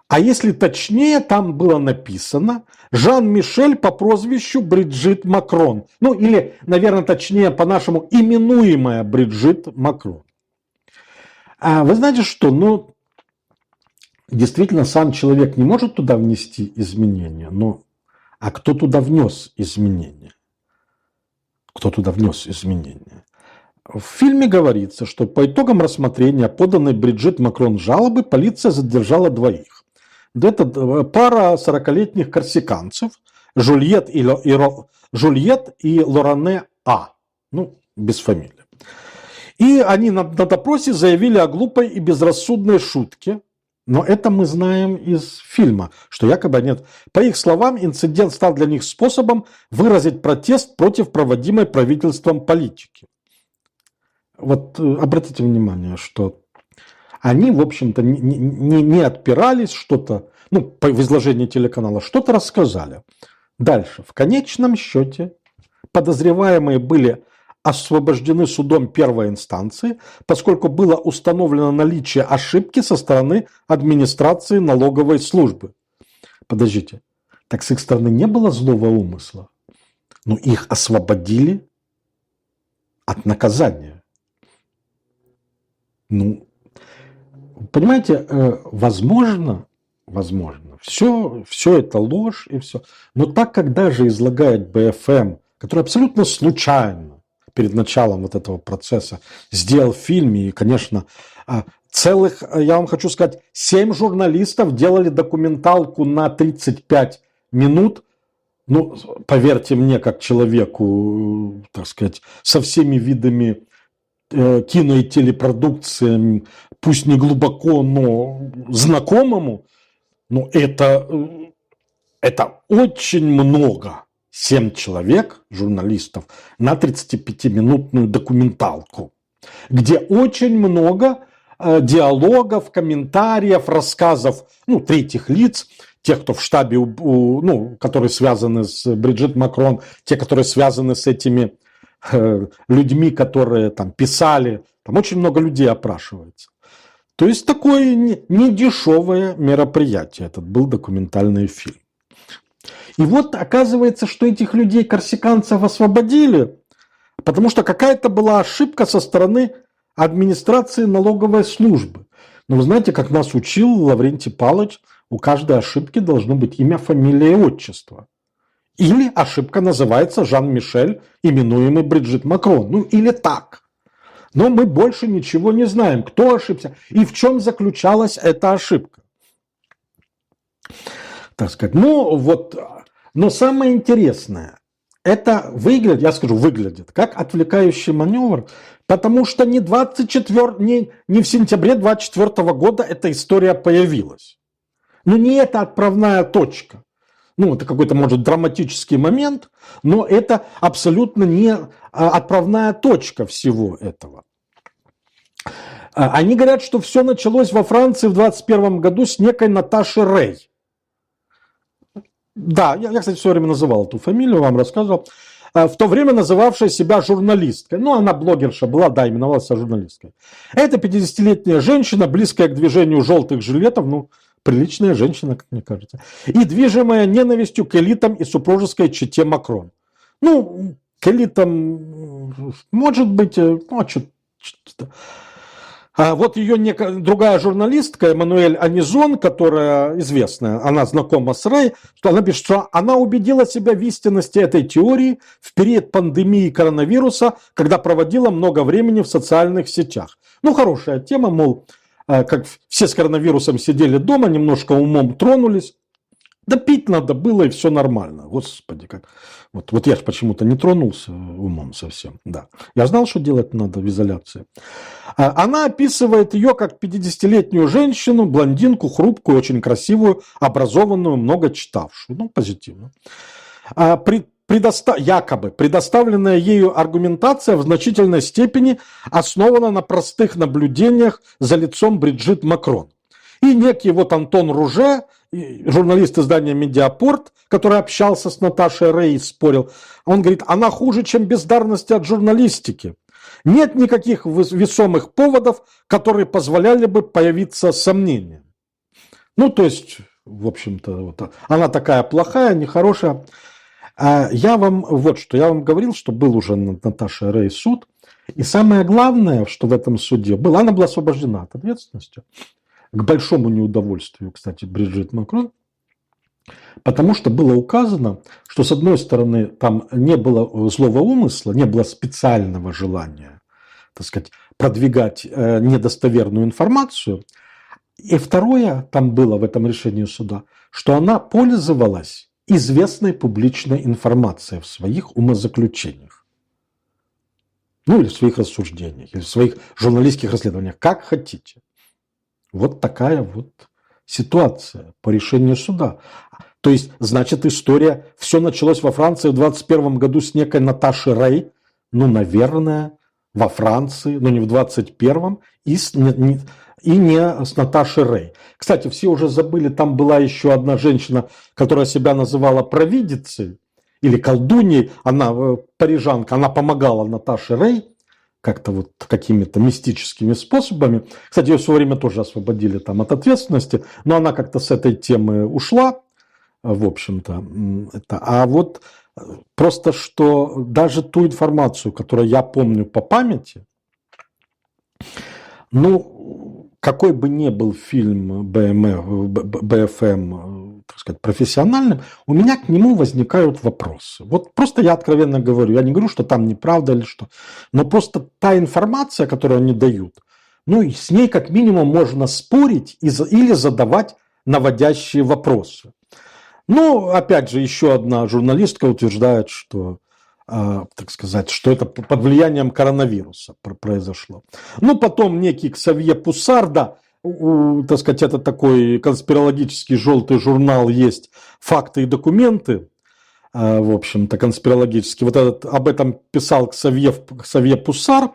А если точнее, там было написано Жан-Мишель по прозвищу Бриджит Макрон. Ну или, наверное, точнее, по-нашему, именуемая Бриджит Макрон. А вы знаете что? Действительно, сам человек не может туда внести изменения. А кто туда внес изменения? Кто туда внес изменения? В фильме говорится, что по итогам рассмотрения поданной Бриджит Макрон жалобы полиция задержала двоих. Это пара 40-летних корсиканцев, Жюльет и Лоране А. Без фамилии. И они на допросе заявили о глупой и безрассудной шутке. Но это мы знаем из фильма, что якобы нет. По их словам, инцидент стал для них способом выразить протест против проводимой правительством политики. Вот обратите внимание, что они, в общем-то, не отпирались, что-то, в изложении телеканала, что-то рассказали. Дальше. В конечном счете подозреваемые были освобождены судом первой инстанции, поскольку было установлено наличие ошибки со стороны администрации налоговой службы. Подождите, так с их стороны не было злого умысла? Их освободили от наказания. Понимаете, возможно, все это ложь и все. Но так как даже излагает БФМ, который абсолютно случайно перед началом вот этого процесса сделал фильм, и, конечно, целых, я вам хочу сказать, 7 журналистов делали документалку на 35 минут. Ну, поверьте мне, как человеку, так сказать, со всеми видами кино и телепродукции, пусть не глубоко, но знакомому, но это очень много. 7 человек, журналистов, на 35-минутную документалку, где очень много диалогов, комментариев, рассказов, ну, третьих лиц, тех, кто в штабе, ну, которые связаны с Бриджит Макрон, те, которые связаны с этими людьми, которые там писали, там очень много людей опрашивается. То есть такое недешевое мероприятие, этот был документальный фильм. И вот оказывается, что этих людей, корсиканцев, освободили, потому что какая-то была ошибка со стороны администрации налоговой службы. Но вы знаете, как нас учил Лаврентий Павлович, у каждой ошибки должно быть имя, фамилия и отчество. Или ошибка называется Жан-Мишель, именуемый Бриджит Макрон. Ну, или так. Но мы больше ничего не знаем, кто ошибся и в чем заключалась эта ошибка. Так сказать, ну вот, но самое интересное, это выглядит, я скажу, выглядит как отвлекающий маневр, потому что не в сентябре 24 года эта история появилась. Но не это отправная точка. Ну, это какой-то, может, драматический момент, но это абсолютно не отправная точка всего этого. Они говорят, что все началось во Франции в 21 году с некой Наташи Рей. Да, я, кстати, все время называл эту фамилию, вам рассказывал. В то время называвшая себя журналисткой. Ну, она блогерша была, да, именовалась журналисткой. Это 50-летняя женщина, близкая к движению желтых жилетов, ну, приличная женщина, как мне кажется, и движимая ненавистью к элитам и супружеской чете Макрон. Ну, к элитам, может быть, ну, что-то. А вот ее другая журналистка, Эммануэль Анизон, которая известная, она знакома с Рей, что она пишет, что она убедила себя в истинности этой теории в период пандемии коронавируса, когда проводила много времени в социальных сетях. Ну, хорошая тема, мол, как все с коронавирусом сидели дома, немножко умом тронулись. Да пить надо было, и все нормально. Господи, как. Вот я же почему-то не тронулся умом совсем. Да. Я знал, что делать надо в изоляции. Она описывает ее как 50-летнюю женщину, блондинку, хрупкую, очень красивую, образованную, много читавшую. Ну, позитивно. Якобы предоставленная ею аргументация в значительной степени основана на простых наблюдениях за лицом Бриджит Макрон. И некий вот Антон Руже, журналист издания «Медиапорт», который общался с Наташей Рей и спорил, он говорит, она хуже, чем бездарность от журналистики. Нет никаких весомых поводов, которые позволяли бы появиться сомнения. Ну, то есть, в общем-то, вот, она такая плохая, нехорошая. Я вам говорил, что был уже над Наташей Рей суд. И самое главное, что в этом суде было, она была освобождена от ответственности. К большому неудовольствию, кстати, Бриджит Макрон, потому что было указано, что, с одной стороны, там не было злого умысла, не было специального желания, так сказать, продвигать недостоверную информацию. И второе, там было в этом решении суда, что она пользовалась известной публичной информацией в своих умозаключениях. Ну, или в своих рассуждениях, или в своих журналистских расследованиях, как хотите. Вот такая вот ситуация по решению суда. То есть, значит, история, все началось во Франции в 21 году с некой Наташей Рей, ну, наверное, во Франции, но не в 21-м, и не с Наташей Рей. Кстати, все уже забыли, там была еще одна женщина, которая себя называла провидицей или колдуньей, она парижанка, она помогала Наташе Рей, как-то вот какими-то мистическими способами. Кстати, ее в свое время тоже освободили там от ответственности, но она как-то с этой темы ушла, в общем-то. А вот просто что даже ту информацию, которую я помню по памяти, ну, какой бы ни был фильм БФМ, так сказать, профессиональным, у меня к нему возникают вопросы. Вот просто я откровенно говорю, я не говорю, что там неправда или что, но просто та информация, которую они дают, Ну, и с ней как минимум можно спорить или задавать наводящие вопросы. Но, опять же, еще одна журналистка утверждает, что, так сказать, что это под влиянием коронавируса произошло. Ну, потом некий Ксавье Пуссар, да, так сказать, это такой конспирологический желтый журнал, есть «Факты и документы», в общем-то, конспирологический. Вот об этом писал Ксавье Пуссар,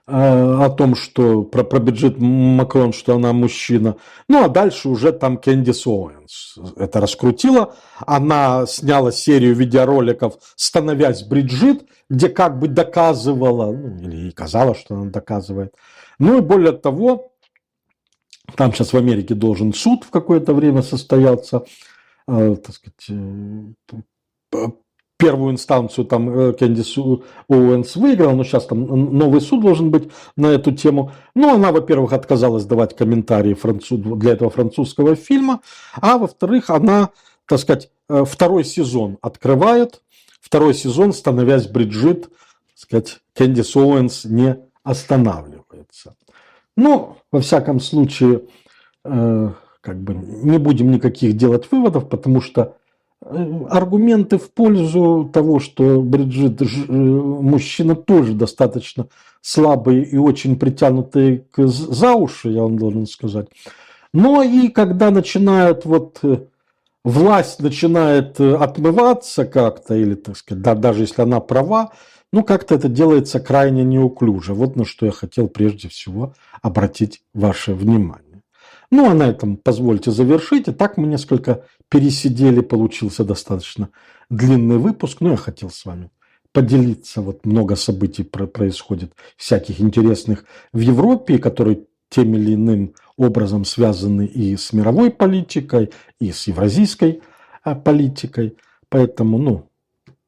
о том, что про Бриджит Макрон, что она мужчина. Ну, а дальше уже там Кэндис Оуэнс это раскрутила. Она сняла серию видеороликов «Становясь Бриджит», где как бы доказывала, ну, или казалось, что она доказывает. Ну, и более того, там сейчас в Америке должен суд в какое-то время состояться, так сказать, первую инстанцию там Кэндис Оуэнс выиграл, но сейчас там новый суд должен быть на эту тему. Но она, во-первых, отказалась давать комментарии для этого французского фильма, а во-вторых, она, так сказать, второй сезон открывает, второй сезон, становясь Бриджит, так сказать, Кэндис Оуэнс не останавливается. Но, во всяком случае, как бы не будем никаких делать выводов, потому что аргументы в пользу того, что Бриджит мужчина, тоже достаточно слабые и очень притянутые за уши, я вам должен сказать. Но и когда начинают власть начинает отмываться как-то, или, так сказать, да, даже если она права, ну, как-то это делается крайне неуклюже. Вот на что я хотел прежде всего обратить ваше внимание. Ну, а на этом позвольте завершить. И так мы несколько пересидели, получился достаточно длинный выпуск. Но я хотел с вами поделиться. Вот много событий происходит, всяких интересных в Европе, которые тем или иным образом связаны и с мировой политикой, и с евразийской политикой. Поэтому, ну,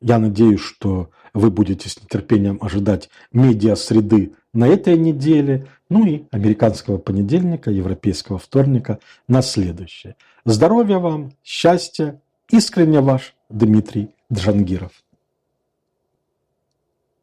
я надеюсь, что вы будете с нетерпением ожидать медиа-среды на этой неделе, ну и американского понедельника, европейского вторника на следующее. Здоровья вам, счастья, искренне ваш Дмитрий Джангиров.